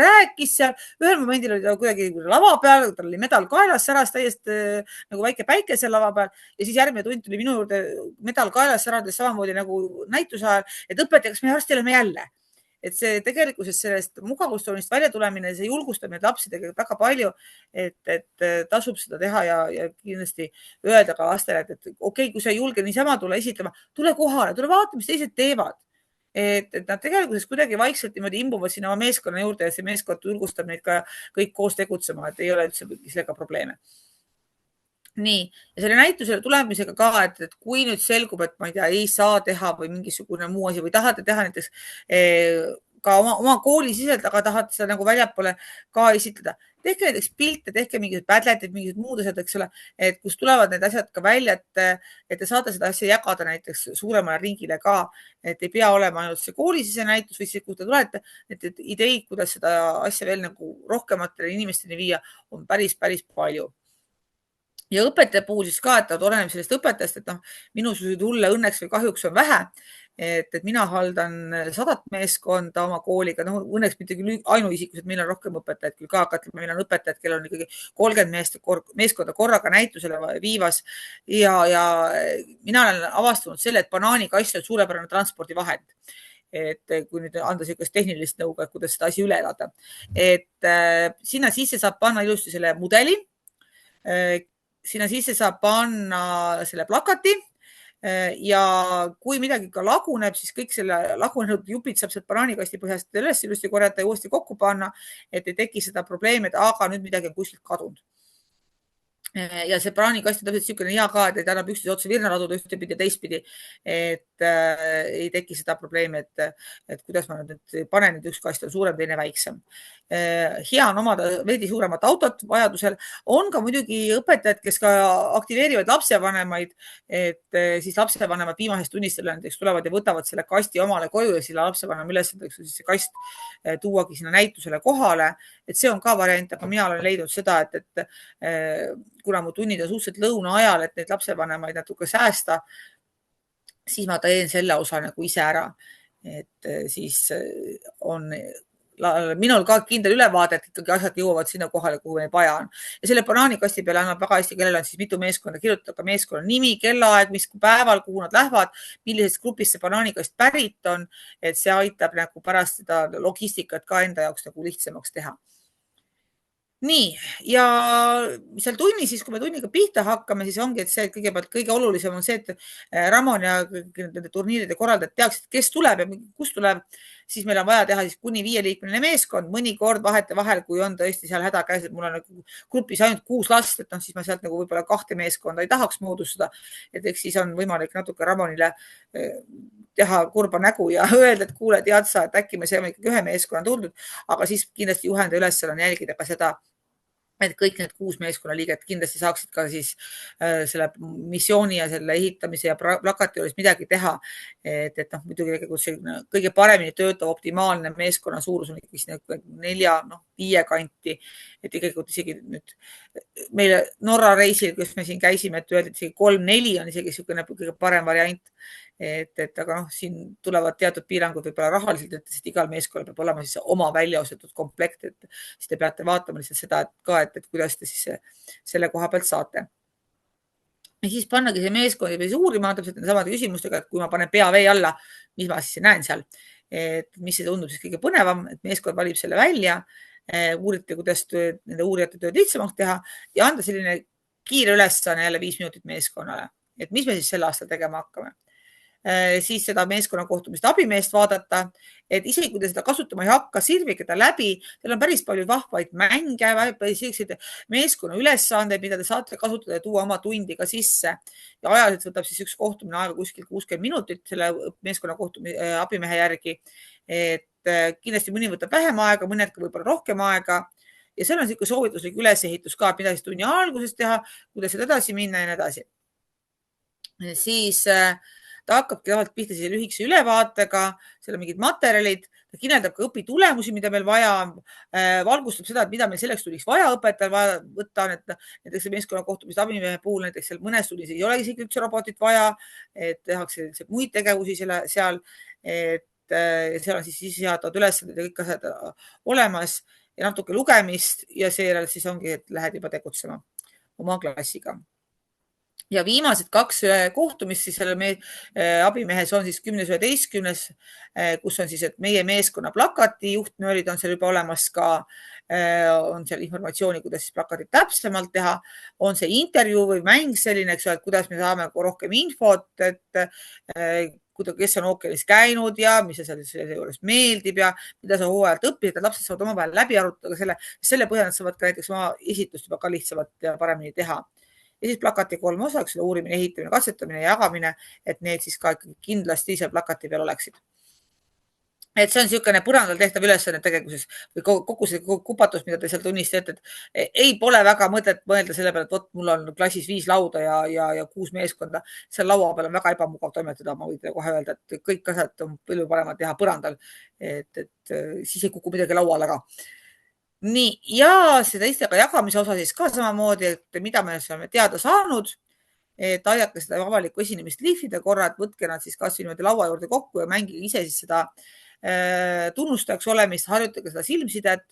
rääkis seal, ühel momendil oli ta kuidagi lava peal, tal oli medal kaelas, säras täiesti nagu väike päike seal lava peal ja siis järgmine tund tuli minu juurde medal kaelas särades samamoodi nagu näituse ajal, et õpetaja, kas me varsti oleme jälle. Et see tegelikkuses sellest mugavustsoonist välja tulemine, see julgustab neid lapsi tegelikult väga palju, et tasub seda teha ja kindlasti öelda ka lastele, et okei, kui sa ei julge niisama tulla esitlema, tule kohale, tule vaata, mis teised teevad. Et nad tegelikkuses kuidagi vaikselt niimoodi imbuvad sinna oma meeskonna juurde ja see meeskond julgustab neid ka kõik koos tegutsema, et ei ole üldse sellega probleeme. Nii, ja selle näitusele tulemisega ka, et kui nüüd selgub, et ma ei tea, ei saa teha või mingisugune muu asi või tahate teha näiteks ka oma kooli siselt, aga tahate seda nagu väljapoole ka esitleda. Tehke näiteks pilte, tehke mingisugused padletid, mingisugused muud asjad, eks ole, et kus tulevad need asjad ka välja, et te saate seda asja jagada näiteks suuremale ringile ka, et ei pea olema ainult see koolisise näitus või see, kuhu te tulete, et ideid, kuidas seda asja veel nagu rohkematele inimesteni viia, on päris palju. Ja õpetaja puhul siis ka, et ta oleneb sellest õpetajast, et minusuguseid hulle õnneks või kahjuks on vähe, et mina haldan 100 meeskonda oma kooliga, õnneks mitte küll ainuisikuliselt, meil on rohkem õpetajaid küll ka, aga meil on õpetajad, kellel on ikkagi 30 meeskonda korraga näitusele viivas ja mina olen avastanud selle, et banaanikast on suurepärane transpordivahend. Et kui nüüd anda sellist tehnilist nõuga, kuidas seda asi üle elada. Et sinna sisse saab panna ilusti selle mudeli, sinna sisse saab panna selle plakati ja kui midagi ka laguneb, siis kõik selle lagunenud jupid saab sealt banaanikasti põhjast üles ilusti korjata ja uuesti kokku panna, et ei teki seda probleemi, et aga nüüd midagi on kuskilt kadunud. Ja see banaanikast on täpselt niisugune hea ka, et annab üksteise otsa virnaraduda ühtepidi ja teistpidi, et ei teki seda probleemi, et kuidas ma nüüd panen, et üks kast on suurem, teine väiksem. Hea on omada veidi suuremat autot vajadusel. On ka muidugi õpetajad, kes ka aktiveerivad lapsevanemaid, et siis lapsevanemad viimasest tunnist näiteks tulevad ja võtavad selle kasti omale koju ja sille lapsevanema ülesandeks siis see kast tuuagi sinna näitusele kohale. Et see on ka variant, aga mina olen leidnud seda, et kuna mu tunnid on suhteliselt lõuna ajal, et neid lapsevanemaid natuke säästa, siis ma teen selle osa nagu ise ära. Et siis on minul ka kindel ülevaade, et ikkagi asjad jõuavad sinna kohale, kuhu meil vaja on. Ja selle banaanikasti peale annab väga hästi, kellel on siis mitu meeskonda, kirjutada ka meeskonna nimi, kellaaeg, mis päeval, kuhu nad lähevad, millisest grupist see banaanikast pärit on, et see aitab nagu pärast seda logistikat ka enda jaoks nagu lihtsamaks teha. Nii, ja seal tunni siis, kui me tunniga pihta hakkame, siis ongi, et see kõigepealt kõige olulisem on see, et Ramon ja nende turniiride korraldajad teaksid, kes tuleb ja kust tuleb. Siis meil on vaja teha siis kuni 5-liikmeline meeskond, mõnikord vahetevahel, kui on tõesti seal häda käes, et mul on grupis ainult 6 last, et siis ma sealt nagu võib-olla 2 meeskonda ei tahaks moodustada. Et eks siis on võimalik natuke Ramonile teha kurba nägu ja öelda, et kuule, tead sa, et äkki me saame ikkagi ühe meeskonna tuldud, aga siis kindlasti juhendaja ülesanne on jälgida ka seda, et kõik need 6 meeskonnaliiget kindlasti saaksid ka siis selle missiooni ja selle ehitamise ja plakati juures midagi teha. Et muidugi tegelikult see kõige paremini töötav optimaalne meeskonna suurus on ikkagi 4-5 kanti. Et tegelikult isegi nüüd meile Norra reisil, kus me siin käisime, et öeldi, et isegi 3-4 on isegi kõige parem variant. Aga siin tulevad teatud piirangud võib-olla rahaliselt, et igal meeskonnal peab olema siis oma väljaostetud komplekt, et siis te peate vaatama lihtsalt seda, et kuidas te siis selle koha pealt saate. Ja siis pannagi see meeskond ja siis uurima täpselt samade küsimustega, et kui ma panen pea vee alla, mis ma siis näen seal, et mis see tundub siis kõige põnevam, et meeskond valib selle välja, uurite, kuidas nende uurijate tööd lihtsamaks teha ja anda selline kiire ülesanne jälle 5 minutit meeskonnale, et mis me siis sel aastal tegema hakkame. Siis seda meeskonna kohtumist abimeest vaadata, et isegi kui te seda kasutama ei hakka, sirvige ta läbi. Teil on päris palju vahvaid mänge, selliseid meeskonna ülesandeid, mida te saate kasutada ja tuua oma tundi ka sisse. Ja ajaliselt võtab siis üks kohtumine aega kuskil 60 minutit selle meeskonna abimehe järgi. Et kindlasti mõni võtab vähem aega, mõned ka võib-olla rohkem aega. Ja seal on selline soovituslik ülesehitus ka, mida siis tunni alguses teha, kuidas edasi minna ja nii edasi. Siis ta hakkabki tavaliselt pihta lühikese ülevaatega, seal on mingid materjalid, ta kirjeldab ka õpitulemusi, mida meil vaja on, valgustab seda, et mida meil selleks tuliks vaja õpetajal võtta, näiteks meeskonna kohtumist abimehe puhul, näiteks seal mõnes tunnis ei ole isegi üldse robotit vaja, et tehakse muid tegevusi seal, et seal on siis sisseseadvad ülesanded ja kõik asjad olemas ja natuke lugemist ja seejärel siis ongi, et lähed juba tegutsema oma klassiga. Ja viimased 2 kohtumist siis selle abimehes on siis 10.11, kus on siis, et meie meeskonna plakati juhtnöörid on seal juba olemas ka, on seal informatsiooni, kuidas siis plakatit täpsemalt teha, on see intervjuu või mäng selline, eks ole, et kuidas me saame rohkem infot, et kes on ookeanis käinud ja mis see selle juures meeldib ja mida sa hooajalt õppid, et lapsed saavad omavahel läbi arutada, selle põhjal nad saavad ka näiteks oma esitust juba ka lihtsamalt ja paremini teha. Ja siis plakati 3 osa, uurimine, ehitamine, katsetamine ja jagamine, et need siis ka kindlasti seal plakati peal oleksid. Et see on niisugune põrandal tehtav ülesanne tegevuses või kogu see kupatus, mida te seal tunnis teete, et ei pole väga mõtet mõelda selle peale, et vot mul on klassis 5 lauda ja 6 meeskonda. Seal laua peal on väga ebamugav toimetada, ma võin teile kohe öelda, et kõik asjad on palju paremad teha põrandal, et siis ei kuku midagi lauale ka. Nii, ja see teistega jagamise osa siis ka samamoodi, et mida me oleme teada saanud, et aidake seda avalikku esinemist lihvida korra, et võtke nad siis kas niimoodi laua juurde kokku ja mängige ise siis seda tunnustajaks olemist, harjutage seda silmsidet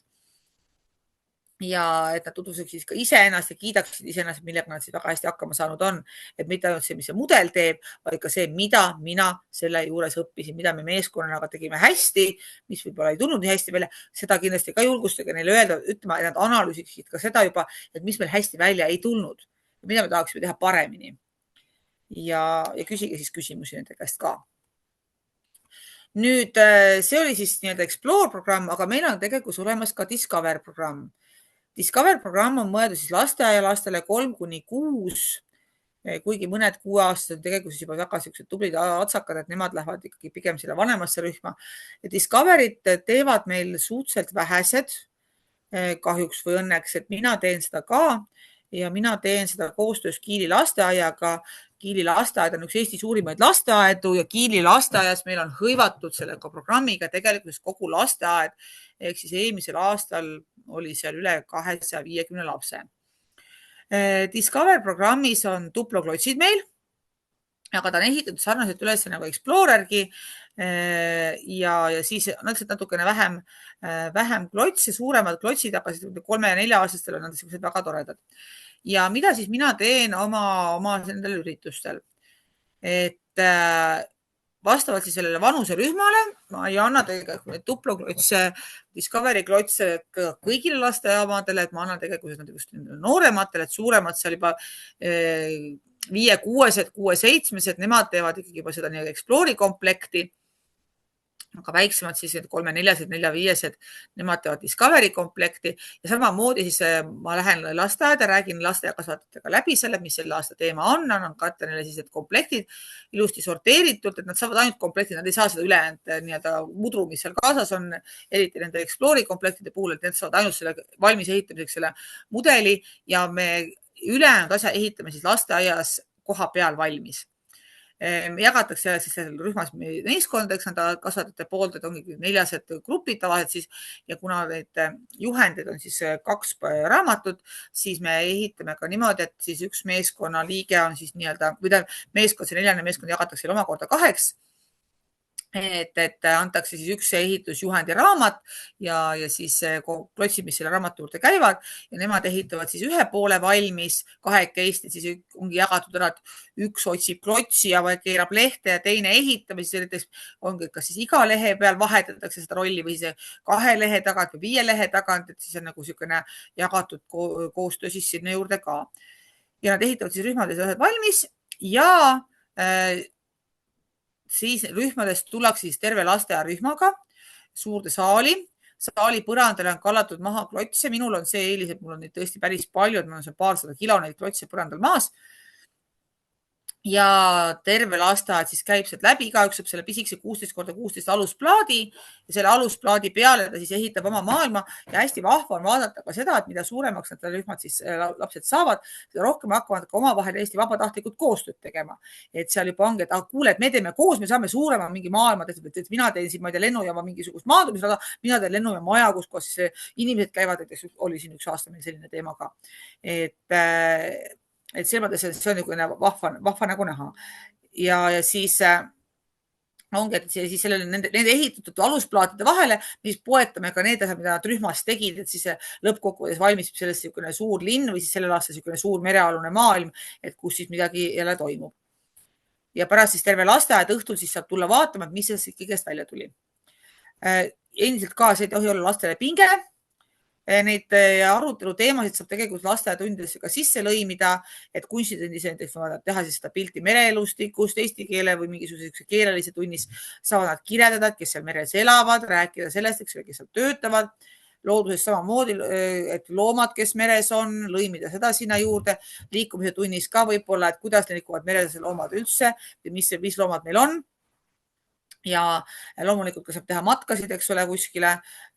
ja et nad tutvustaksid siis ka iseennast ja kiidaksid iseennast, millega nad siis väga hästi hakkama saanud on. Et mitte ainult see, mis see mudel teeb, vaid ka see, mida mina selle juures õppisin, mida me meeskonnaga tegime hästi, mis võib-olla ei tulnud nii hästi välja. Seda kindlasti ka julgustage neile öelda, ütlema, et nad analüüsiksid ka seda juba, et mis meil hästi välja ei tulnud, mida me tahaksime teha paremini. Ja küsige siis küsimusi nende käest ka. Nüüd, see oli siis nii-öelda Explore programm, aga meil on tegelikult olemas ka Discover programm. Discover programm on mõeldud siis lasteaialastele 3-6, kuigi mõned 6-aastased on tegelikult juba väga sellised tublid atsakad, et nemad lähevad ikkagi pigem selle vanemasse rühma. Ja Discoverit teevad meil suhteliselt vähesed, kahjuks või õnneks, et mina teen seda ka ja mina teen seda koostöös Kiili lasteaiaga. Kiili lasteaed on üks Eesti suurimaid lasteaedu ja Kiili lasteaias meil on hõivatud selle programmiga tegelikult kogu lasteaed. Ehk siis eelmisel aastal oli seal üle 250 lapse. Discover programmis on duploklotsid meil, aga ta on ehitatud sarnaselt üles nagu Explorergi ja siis on natukene vähem klotse, suuremad klotsid, aga 3- ja 4-aastastel on nad väga toredad. Ja mida siis mina teen oma nendel üritustel? Et vastavalt siis sellele vanuserühmale ma ei anna tegelikult tuploklotse, Discovery klotse kõigile lasteaiaomadele, et ma annan tegelikult just noorematele, et suuremad seal juba 5-6-sed, 6-7-sed, nemad teevad ikkagi juba seda Explore'i komplekti. Aga väiksemad siis 3-4-sed, 4-5-sed, nemad teevad Discovery komplekti ja samamoodi siis ma lähen lasteaeda, räägin lasteaiakasvatajatega läbi selle, mis selle aasta teema on, annan kätte neile siis need komplektid ilusti sorteeritult, et nad saavad ainult komplektid, nad ei saa seda ülejäänud mudru, mis seal kaasas on, eriti nende Explore'i komplektide puhul, et need saavad ainult selle valmis ehitamiseks selle mudeli ja me ülejäänud asja ehitame siis lasteaias koha peal valmis. Jagatakse siis rühmas meeskondadeks, nad kasvatajate poolt, et ongi 4 grupid tavaliselt siis ja kuna need juhendid on siis 2 raamatut, siis me ehitame ka niimoodi, et siis üks meeskonna liige on siis nii-öelda, või meeskond, see 4. meeskond jagatakse omakorda 2. Et antakse siis üks ehitusjuhendi raamat ja siis klotsid, mis selle raamatu juurde käivad ja nemad ehitavad siis ühe poole valmis, 2 siis ongi jagatud ära, et üks otsib klotsi ja keerab lehte ja teine ehitab, siis ongi kas siis iga lehe peal vahetatakse seda rolli või see 2 lehe tagant või 5 lehe tagant, et siis on nagu niisugune jagatud koostöö siis sinna juurde ka. Ja nad ehitavad siis rühmades ühed valmis ja siis rühmadest tullakse siis terve lasteaiarühmaga suurde saali. Saali põrandale on kallatud maha klotse. Minul on see eelis, et mul on neid tõesti päris palju, et mul on see paarsada kilo neid klotse põrandal maas. Ja terve lasteaed siis käib sealt läbi, igaüks saab selle pisikese 16x16 alusplaadi ja selle alusplaadi peale ta siis ehitab oma maailma ja hästi vahva on vaadata ka seda, et mida suuremaks need rühmad siis lapsed saavad, seda rohkem hakkavad ka omavahel Eesti vabatahtlikud koostööd tegema. Et seal juba ongi, et kuule, et me teeme koos, me saame suurema mingi maailma, et mina teen siin, ma ei tea, lennujaama mingisugust maandumisrada, mina teen lennujaama maja, kus inimesed käivad, et oli siin üks aasta meil selline teema ka. Et selles mõttes see on niisugune vahva nagu näha. Ja siis ongi, et siis nende ehitatud alusplaatide vahele, mis poetame ka need asjad, mida nad rühmas tegid, et siis lõppkokkuvõttes valmistab sellest niisugune suur linn või siis sellel aastal niisugune suur merealune maailm, et kus siis midagi jälle toimub. Ja pärast siis terve lasteaed õhtul siis saab tulla vaatama, et mis sellest kõigest välja tuli. Endiselt ka see ei tohi olla lastele pinge. Neid arutelu teemasid saab tegelikult lasteaiatundidesse ka sisse lõimida, et kunstitundis näiteks võivad teha siis seda pilti mereelustikust, eesti keele või mingisuguse keelelise tunnis saavad nad kirjeldada, kes seal meres elavad, rääkida sellest, kes seal töötavad. Looduses samamoodi, et loomad, kes meres on, lõimida seda sinna juurde. Liikumise tunnis ka võib-olla, et kuidas liikuvad meres loomad üldse või mis loomad meil on. Ja loomulikult ka saab teha matkasid, eks ole, kuskile,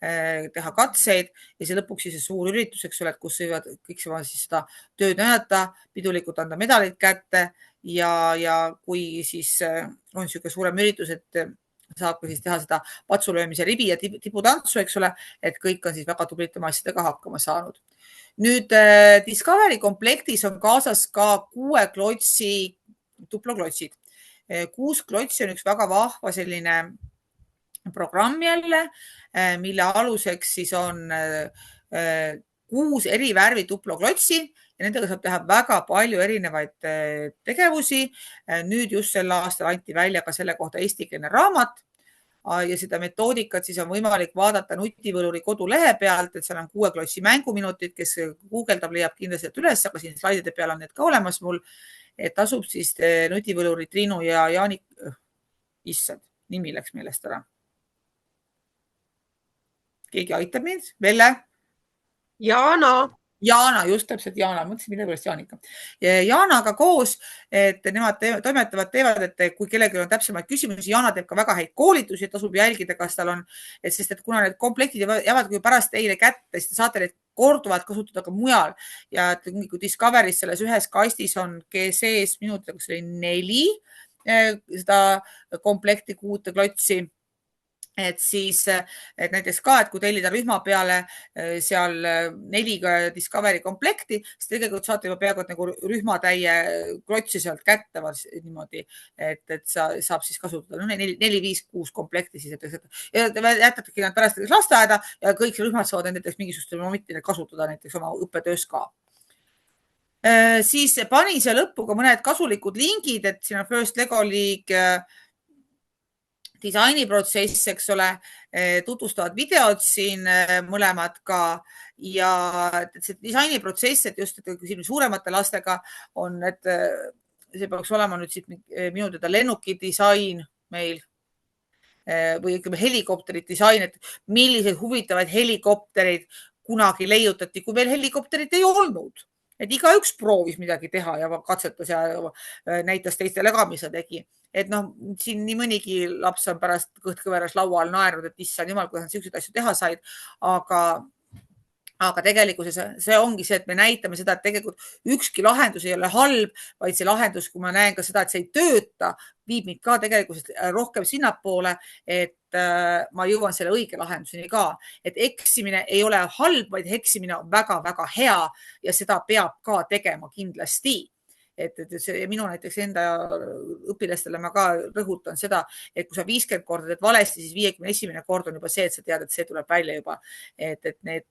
teha katseid ja see lõpuks siis suur üritus, eks ole, et kus võivad kõik siis seda tööd näidata, pidulikult anda medalid kätte ja kui siis on niisugune suurem üritus, et saab ka siis teha seda patsulöömise ribi ja tibutantsu, eks ole, et kõik on siis väga tublitama asjadega hakkama saanud. Nüüd Discovery komplektis on kaasas ka 6 klotsi tuploklotsid. 6 klotsi on üks väga vahva selline programm jälle, mille aluseks siis on 6 eri värvi tuploklotsi ja nendega saab teha väga palju erinevaid tegevusi. Nüüd just sel aastal anti välja ka selle kohta eestikeelne raamat ja seda metoodikat siis on võimalik vaadata Nutivõluri kodulehe pealt, et seal on 6 klotsi mänguminutid, kes guugeldab, leiab kindlasti üles, aga siin slaidide peal on need ka olemas mul. Et asub siis Nutivõluri Triinu ja Jaani, issand, nimi läks meelest ära. Keegi aitab mind? Velle? Jaana, just täpselt Jaana, mõtlesin midagi pärast Jaanika. Jaanaga koos, et nemad toimetavad, teevad, et kui kellelgi on täpsemaid küsimusi, Jaana teeb ka väga häid koolitusi, et asub jälgida, kas tal on, sest et kuna need komplektid jäävad kui pärast teile kätte, siis te saate neid korduvalt kasutada ka mujal ja kui Discovery's selles ühes kastis on sees minutiga 4 seda komplekti 6 klotsi. Et siis et näiteks ka, et kui tellida rühma peale seal 4 Discovery komplekti, siis tegelikult saate juba peaaegu nagu rühmatäie klotsi sealt kätte niimoodi, et saab siis kasutada 4, 5, 6 komplekti siis, ja jätatagi nad pärast lasteaeda ja kõik rühmad saavad näiteks mingisugustel momentidel kasutada näiteks oma õppetöös ka. Siis panin siia lõppu ka mõned kasulikud lingid, et siin on First Lego League disainiprotsess, eks ole, tutvustavad videod siin mõlemad ka ja see disainiprotsess, et just et siin suuremate lastega on, et see peaks olema nüüd siit minu teada lennuki disain meil või ütleme helikopteri disain, et milliseid huvitavaid helikoptereid kunagi leiutati, kui veel helikopterit ei olnud. Et igaüks proovis midagi teha ja katsetas ja näitas teistele ka, mis ta tegi. Et noh, siin nii mõnigi laps on pärast kõhtkõveras laual naernud, et issand jumal, kuidas nad selliseid asju teha said. Aga tegelikkuses see ongi see, et me näitame seda, et tegelikult ükski lahendus ei ole halb, vaid see lahendus, kui ma näen ka seda, et see ei tööta, viib mind ka tegelikult rohkem sinnapoole, et ma jõuan selle õige lahenduseni ka. Et eksimine ei ole halb, vaid eksimine on väga-väga hea ja seda peab ka tegema kindlasti. Et see minu näiteks enda õpilastele ma ka rõhutan seda, et kui sa 50 korda teed valesti, siis 51. kord on juba see, et sa tead, et see tuleb välja juba. Et need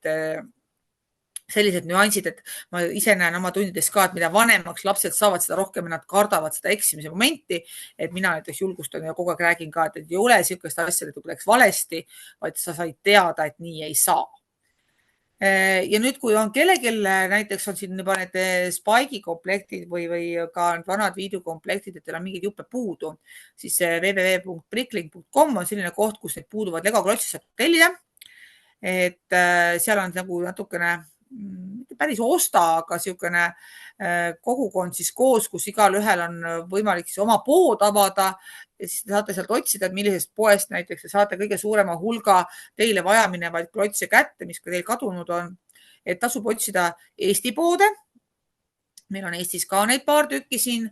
sellised nüansid, et ma ise näen oma tundides ka, et mida vanemaks lapsed saavad, seda rohkem nad kardavad seda eksimise momenti. Et mina näiteks julgustan ja kogu aeg räägin ka, et ei ole sellist asja, et läks valesti, vaid sa said teada, et nii ei saa. Ja nüüd, kui on kellegil näiteks on siin juba need Spike'i komplektid või ka vanad videokomplektid, et teil on mingid juppe puudu, siis www.bricklink.com on selline koht, kus need puuduvad Lego klotsid saab tellida. Et seal on nagu natukene päris osta, aga niisugune kogukond siis koos, kus igal ühel on võimalik siis oma pood avada ja siis te saate sealt otsida, et millisest poest näiteks saate kõige suurema hulga teile vajaminevaid klotse kätte, mis ka teil kadunud on. Et tasub otsida Eesti poode. Meil on Eestis ka neid paar tükki siin,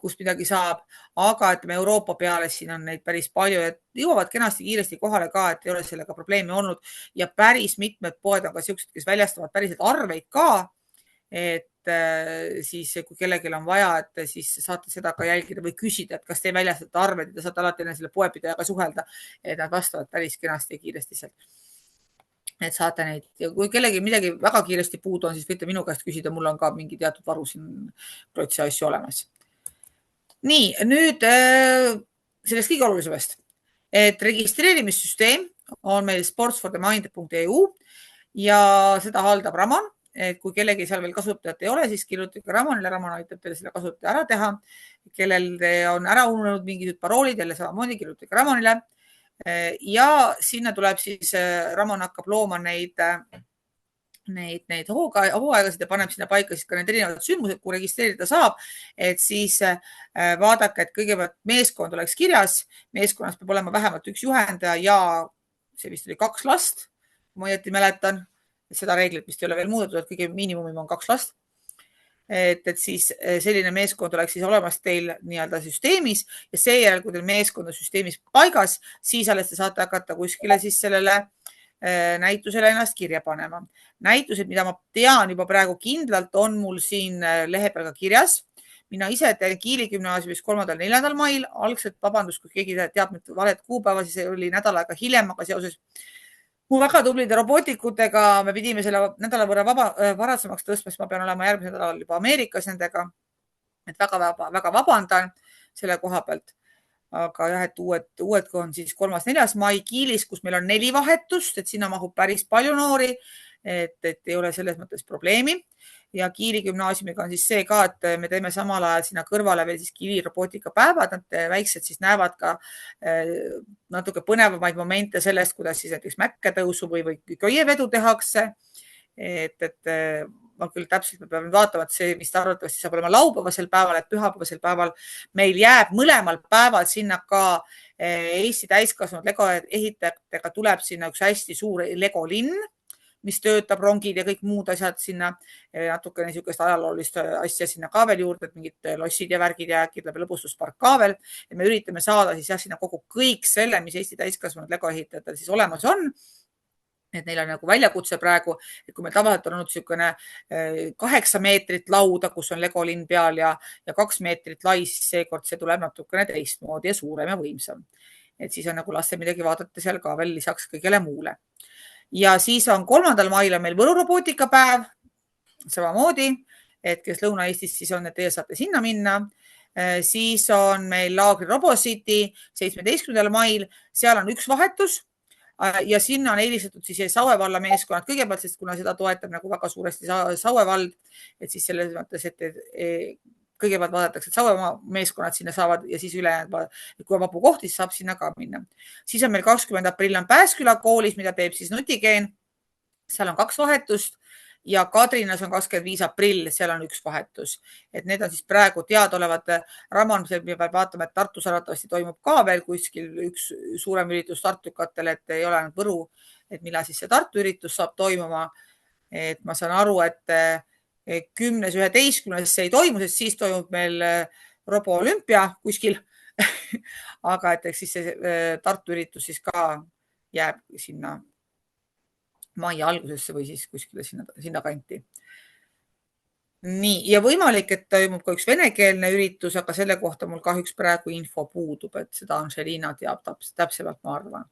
kus midagi saab, aga ütleme Euroopa peale siin on neid päris palju, et jõuavad kenasti kiiresti kohale ka, et ei ole sellega probleemi olnud ja päris mitmed poed on ka sellised, kes väljastavad päriselt arveid ka, et siis kui kellelgi on vaja, et siis saate seda ka jälgida või küsida, et kas te väljastate arveid, et te saate alati selle poepidajaga suhelda, et nad vastavad päris kenasti ja kiiresti sealt. Et saate neid ja kui kellegi midagi väga kiiresti puudu on, siis võite minu käest küsida, mul on ka mingi teatud varu siin klotsi asju olemas. Nii, nüüd sellest kõige olulisemast, et registreerimissüsteem on meil sportsforthemind.eu ja seda haldab Ramon, et kui kellegi seal veel kasutajat ei ole, siis kirjutage Ramonile, Ramon aitab teile selle kasutaja ära teha. Kellel on ära ununenud mingid paroolid, jälle samamoodi kirjutage Ramonile. Ja sinna tuleb siis, Ramon hakkab looma neid hooaegasid ja paneb sinna paika siis ka need erinevad sündmused, kui registreerida saab, et siis vaadake, et kõigepealt meeskond oleks kirjas, meeskonnas peab olema vähemalt üks juhendaja ja see vist oli 2 last, kui ma õieti mäletan, seda reeglit vist ei ole veel muudetud, et kõige miinimumim on 2 last. Et siis selline meeskond oleks siis olemas teil nii-öelda süsteemis ja seejärel, kui teil meeskond on süsteemis paigas, siis alles te saate hakata kuskile siis sellele näitusele ennast kirja panema. Näitused, mida ma tean juba praegu kindlalt, on mul siin lehe peal ka kirjas. Mina ise teen Kiili gümnaasiumis 3.–4. mail. Algselt vabandust, kui keegi teab nüüd valet kuupäeva, siis oli nädal aega hiljem, aga seoses mu väga tublide robootikutega me pidime selle nädala võrra varasemaks tõstma, sest ma pean olema järgmisel nädalal juba Ameerikas nendega. Et väga vabandan selle koha pealt. Aga jah, et uued on siis 3.–4. mai Kiilis, kus meil on 4 vahetust, et sinna mahub päris palju noori, et ei ole selles mõttes probleemi. Ja Kiili gümnaasiumiga on siis see ka, et me teeme samal ajal sinna kõrvale veel siis Kiili robootikapäevad. Nad väiksed siis näevad ka natuke põnevamaid momente sellest, kuidas siis näiteks mäkketõusu või köievedu tehakse. Et ma küll täpselt me peame vaatama, et see, mis arvatavasti saab olema laupäevasel päeval, et pühapäevasel päeval meil jääb mõlemal päeval sinna ka Eesti täiskasvanud Lego ehitajatega tuleb sinna üks hästi suur Lego linn, mis töötab, rongid ja kõik muud asjad sinna, natukene niisugust ajaloolist asja sinna ka veel juurde, et mingid lossid ja värgid ja äkki tuleb lõbustuspark ka veel. Ja me üritame saada siis sinna kogu kõik selle, mis Eesti täiskasvanud Lego ehitajatel siis olemas on. Et neil on nagu väljakutse praegu, et kui meil tavaliselt on olnud niisugune 8 meetrit lauda, kus on Lego linn peal ja 2 meetrit lai, siis seekord see tuleb natukene teistmoodi ja suurem ja võimsam. Et siis on nagu laste midagi vaadata seal ka veel lisaks kõigele muule. Ja siis on 3. mail on meil Võru robootikapäev, samamoodi, et kes Lõuna-Eestis siis on, et teie saate sinna minna. Siis on meil laagri Robocity 17. mail, seal on üks vahetus ja sinna on eelistatud siis Saue valla meeskonnad kõigepealt, sest kuna seda toetab nagu väga suuresti Saue vald, et siis selles mõttes, et kõigepealt vaadatakse, et Saue meeskonnad sinna saavad ja siis ülejäänud, kui on vabu koht, siis saab sinna ka minna. Siis on meil 20. aprill on Pääsküla koolis, mida teeb siis Nutigeen. Seal on 2 vahetust ja Kadrinas on 25. aprill, seal on 1 vahetus. Et need on siis praegu teadaolevad Ramon, me peab vaatama, et Tartus arvatavasti toimub ka veel kuskil üks suurem üritus tartukatel, et ei ole ainult Võru, et millal siis see Tartu üritus saab toimuma. Et ma saan aru, et 10.11. see ei toimu, sest siis toimub meil Robo olümpia kuskil. Aga et siis see Tartu üritus siis ka jääb sinna mai algusesse või siis kuskile sinna kanti. Nii, ja võimalik, et toimub ka üks venekeelne üritus, aga selle kohta mul kahjuks praegu info puudub, et seda Angelina teab täpsemalt, ma arvan.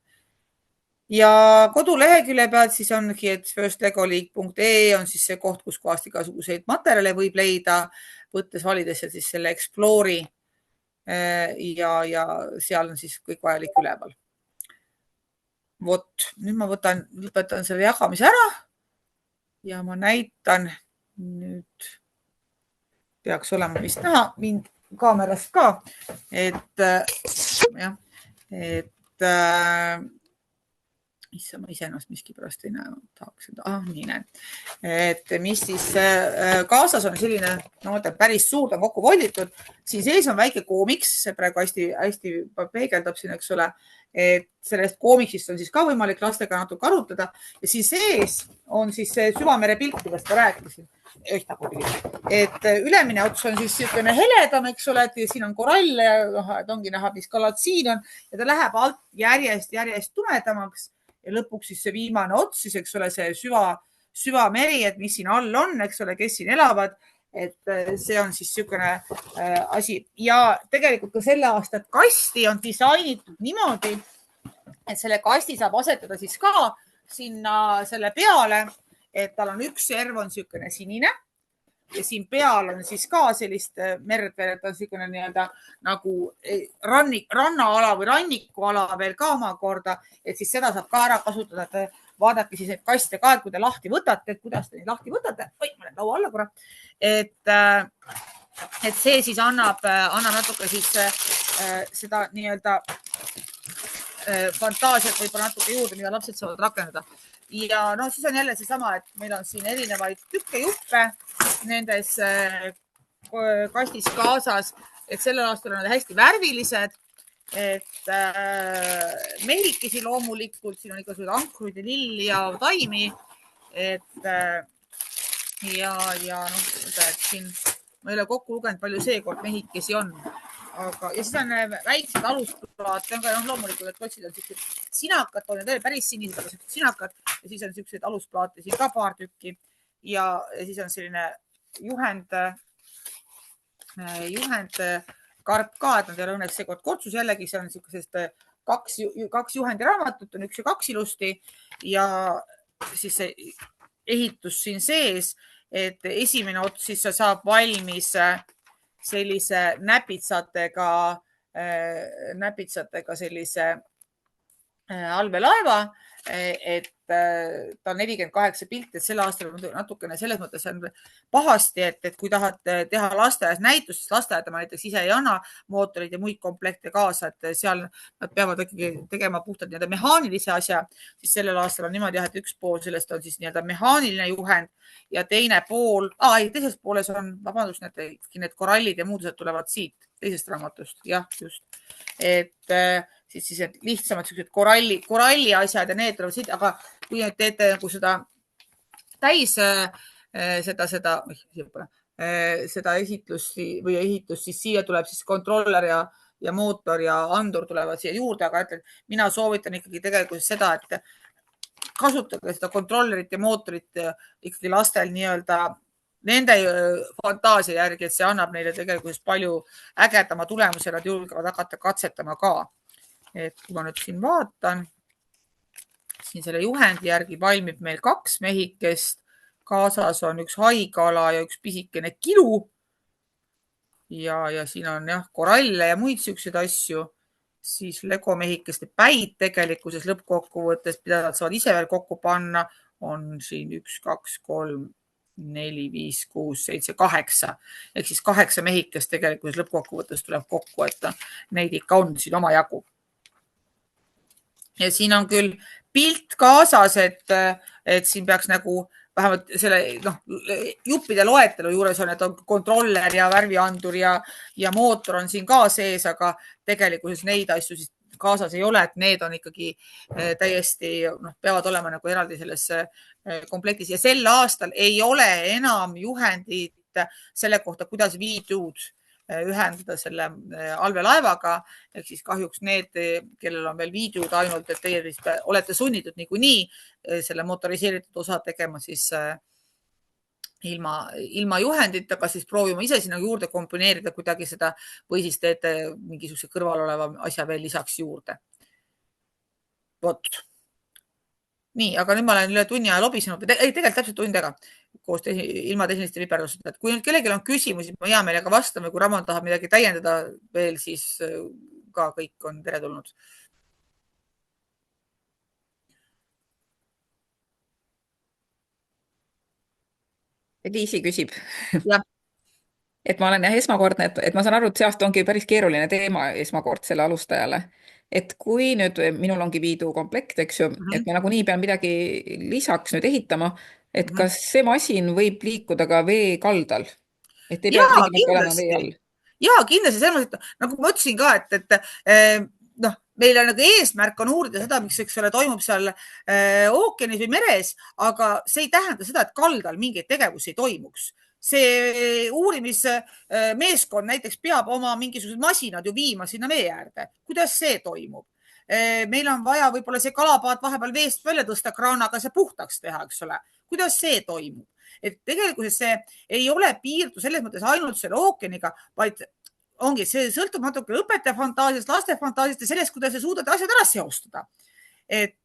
Ja kodulehekülje pealt siis ongi, et firstlegoleague.ee on siis see koht, kus kohast igasuguseid materjale võib leida, võttes valides siis selle Explore'i ja seal on siis kõik vajalik üleval. Vot, nüüd ma lõpetan selle jagamise ära ja ma näitan, nüüd peaks olema vist näha mind kaamerast ka, et issa ma iseennast miski pärast ei näe, tahaks seda, nii näen. Et mis siis kaasas on selline, päris suur, ta on kokku volditud, siin sees on väike koomiks, see praegu hästi peegeldab siin, eks ole, et sellest koomiksist on siis ka võimalik lastega natuke arutada ja siin sees on siis see süvamere pilt, millest ma rääkisin. Et ülemine ots on siis niisugune heledam, eks ole, et siin on korall ja ongi näha, mis kalad siin on ja ta läheb alt järjest tumedamaks ja lõpuks siis see viimane ots, siis eks ole, see süvameri, et mis siin all on, eks ole, kes siin elavad. Et see on siis niisugune asi ja tegelikult ka selle aasta kasti on disainitud niimoodi, et selle kasti saab asetada siis ka sinna selle peale, et tal on üks serv on niisugune sinine ja siin peal on siis ka sellist merd veel, et on niisugune nii-öelda nagu rannaala või rannikuala veel ka omakorda, et siis seda saab ka ära kasutada, et vaadake siis neid kaste ka, et kui te lahti võtate, et kuidas te neid lahti võtate. Oi, ma olen laua alla korra. Et see siis annab natuke siis seda nii-öelda fantaasiat võib-olla natuke juurde, mida lapsed saavad rakendada. Ja siis on jälle seesama, et meil on siin erinevaid juppe nendes kastis kaasas, et sellel aastal on need hästi värvilised, et mehikesi loomulikult, siin on igasugused ankruid ja lilli ja taimi, et siin ma ei ole kokku lugenud, palju seekord mehikesi on. Ja siis on väiksed alusplaat, loomulikult, et otsid on sellised sinakad, on veel päris sinised, aga sellised sinakad ja siis on sellised alusplaate siin ka paar tükki ja siis on selline juhend karp ka, et nad ei ole õnneks seekord kortsus jällegi, see on sellisest kaks juhendiraamatut, on 1 ja 2 ilusti ja siis see ehitus siin sees, et esimene ots siis saab valmis sellise näpitsatega sellise allveelaeva, et ta on 48 pilti, et selle aastal on natukene selles mõttes on pahasti, et kui tahad teha lasteaias näitust, siis lasteaeda ma näiteks ise ei anna mootoreid ja muid komplekte kaasa, et seal nad peavad ikkagi tegema puhtalt nii-öelda mehaanilise asja, siis sellel aastal on niimoodi, et üks pool sellest on siis nii-öelda mehaaniline juhend ja teine pool, teises pooles on, vabandust, need korallid ja muud asjad tulevad siit, teisest raamatust, jah, just. Et siis lihtsamad koralli asjad ja need tulevad siit, aga kui nüüd teete nagu seda täis seda esitlust või ehitust, siis siia tuleb siis kontroller ja mootor ja andur tulevad siia juurde, aga mina soovitan ikkagi tegelikult seda, et kasutage seda kontrollerit ja mootorit ikkagi lastel nii-öelda nende fantaasia järgi, et see annab neile tegelikult palju ägedama tulemuse ja nad julgevad hakata katsetama ka. Et kui ma nüüd siin vaatan, siin selle juhendi järgi valmib meil 2 mehikest, kaasas on 1 haigala ja 1 pisikene kilu ja siin on jah, koralle ja muid siukseid asju, siis Lego mehikeste päid tegelikkuses lõppkokkuvõttes, mida nad saavad ise veel kokku panna, on siin 1, 2, 3, 4, 5, 6, 7, 8 ehk siis 8 mehikest tegelikkuses lõppkokkuvõttes tuleb kokku, et neid ikka on siin oma jagu. Ja siin on küll pilt kaasas, et siin peaks nagu vähemalt selle juppide loetelu juures on, et on kontroller ja värviandur ja mootor on siin ka sees, aga tegelikkuses neid asju siis kaasas ei ole, et need on ikkagi täiesti, peavad olema nagu eraldi selles komplektis ja sel aastal ei ole enam juhendit selle kohta, kuidas viidud ühendada selle allveelaevaga, ehk siis kahjuks need, kellel on veel viidud ainult, et teie vist olete sunnitud niikuinii selle motoriseeritud osa tegema siis ilma juhenditega, siis proovima ise sinna juurde komponeerida kuidagi seda või siis teete mingisuguse kõrval oleva asja veel lisaks juurde. Vot. Nii, aga nüüd ma olen üle tunni aja lobisenud, tegelikult täpselt tund aega koos ilma tehniliste viperdusteta. Et kui nüüd kellelgi on küsimusi, ma hea meelega vastame, kui Ramon tahab midagi täiendada veel, siis ka kõik on teretulnud. Liisi küsib. Ja. Et ma olen esmakordne, et ma saan aru, et see aasta ongi päris keeruline teema esmakordsele alustajale. Et kui nüüd minul ongi viidu komplekt, eks ju, et ma nagunii pean midagi lisaks nüüd ehitama, et kas see masin võib liikuda ka vee kaldal? Et ei pea olema vee all? Jaa, kindlasti selles mõttes, nagu ma ütlesin ka, et meil on eesmärk on uurida seda, miks toimub seal ookeanis või meres, aga see ei tähenda seda, et kaldal mingeid tegevusi ei toimuks. See uurimismeeskond näiteks peab oma mingisugused masinad ju viima sinna vee äärde. Kuidas see toimub? Meil on vaja võib-olla see kalapaat vahepeal veest välja tõsta kraanaga, see puhtaks teha, eks ole. Kuidas see toimub? Et tegelikult see ei ole piirdu selles mõttes ainult selle ookeaniga, vaid ongi, see sõltub natuke õpetaja fantaasiast, laste fantaasiast ja sellest, kuidas te suudate asjad ära seostada. Et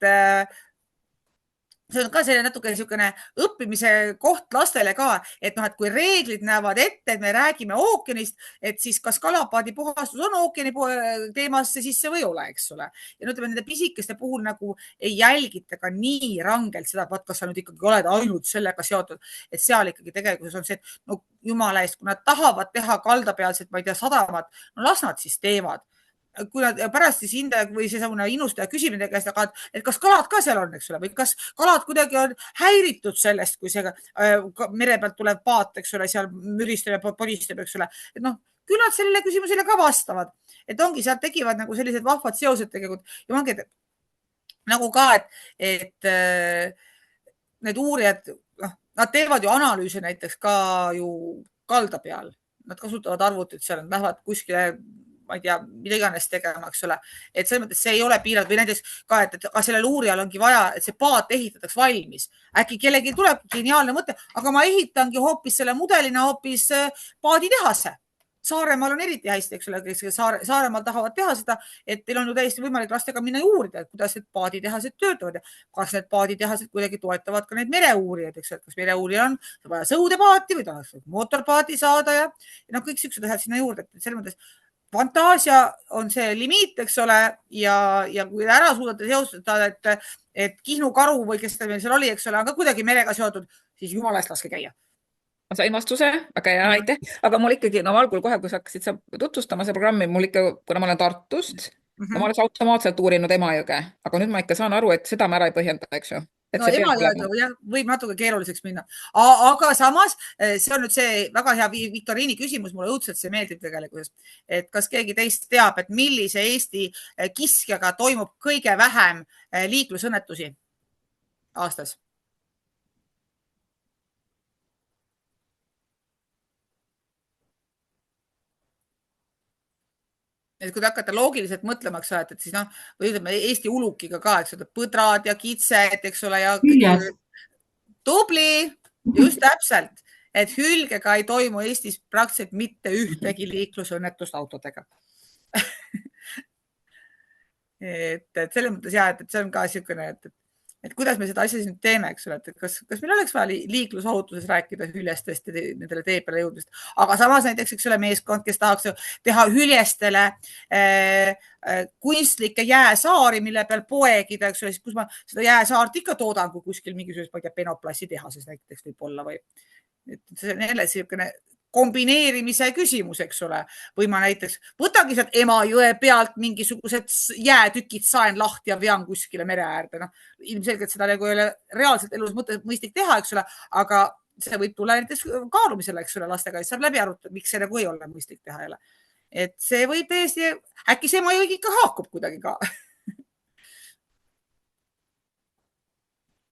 see on ka selline natuke niisugune õppimise koht lastele ka, et kui reeglid näevad ette, et me räägime ookeanist, et siis kas kalapaadi puhastus on ookeani teemasse sisse või ei ole, eks ole. Ja ütleme, nende pisikeste puhul nagu ei jälgita ka nii rangelt seda, kas sa nüüd ikkagi oled ainult sellega seotud, et seal ikkagi tegelikult on see, et jumala eest, kui nad tahavad teha kaldapealset, ma ei tea, sadamat, las nad siis teevad. Kui nad pärast siis hindaja või seesamune innustaja küsib nende käest, et kas kalad ka seal on, eks ole, või kas kalad kuidagi on häiritud sellest, kui see mere pealt tuleb paat, eks ole, seal müristab ja podistab, eks ole. Et küll nad sellele küsimusele ka vastavad. Et ongi, sealt tegivad nagu sellised vahvad seosed tegelikult. Ja ongi, nagu ka, et need uurijad, nad teevad ju analüüse näiteks ka ju kalda peal. Nad kasutavad arvutit seal, nad lähevad kuskile ma ei tea, mida iganes tegema, eks ole. Et selles mõttes see ei ole piiratud või näiteks ka, et sellel uurijal ongi vaja, et see paat ehitataks valmis. Äkki kellegi tuleb geniaalne mõte, aga ma ehitangi hoopis selle mudelina hoopis paaditehase. Saaremaal on eriti hästi, eks ole, kes Saaremaal tahavad teha seda, et teil on ju täiesti võimalik lastega minna uurida, et kuidas need paaditehased töötavad ja kas need paaditehased kuidagi toetavad ka neid mereuurijaid, eks ole, kas mereuurija on vaja sõudepaati või tahaks mootorpaati saada ja kõik siuksed asjad sinna juurde, et selles mõttes fantaasia on see limiit, eks ole, ja kui ära suudate seostada, et Kihnu karu või kes meil seal oli, eks ole, on ka kuidagi merega seotud, siis jumala eest laske käia. Ma sain vastuse, väga hea, aitäh. Aga mul ikkagi, algul kohe, kui sa hakkasid tutvustama see programmi, mul ikka, kuna ma olen Tartust, ma oleks automaatselt uurinud Emajõge, aga nüüd ma ikka saan aru, et seda ma ära ei põhjenda, eks ju. Emajõge võib natuke keeruliseks minna, aga samas see on nüüd see väga hea viktoriini küsimus, mulle õudselt see meeldib tegelikult, et kas keegi teist teab, et millise Eesti kiskjaga toimub kõige vähem liiklusõnnetusi aastas? Et kui te hakkate loogiliselt mõtlema, et siis või ütleme Eesti ulukiga ka, eks ole, põdrad ja kitsed, eks ole, ja tubli, just täpselt, et hülgega ei toimu Eestis praktiliselt mitte ühtegi liiklusõnnetust autodega. Et selles mõttes jah, et see on ka niisugune, et et kuidas me seda asja siin teeme, eks ole, et kas meil oleks vaja liiklusohutuses rääkida hüljestest ja nendele tee peale jõudmist, aga samas näiteks, eks ole, meeskond, kes tahaks teha hüljestele kunstlikke jääsaari, mille peal poegida, eks ole, siis kus ma seda jääsaart ikka toodan, kui kuskil mingisuguses, ma ei tea, Penoplassi tehases näiteks võib olla või see on jälle selline kombineerimise küsimus, eks ole, või ma näiteks võtangi sealt Emajõe pealt mingisugused jäätükid, saen lahti ja vean kuskile mere äärde. No, ilmselgelt seda nagu ei ole reaalselt elus mõistlik teha, eks ole, aga see võib tulla näiteks kaalumisele, eks ole, lastega, siis saab läbi arutada, miks see nagu ei ole mõistlik teha jälle. Et see võib täiesti, äkki see Emajõe ikka haakub kuidagi ka.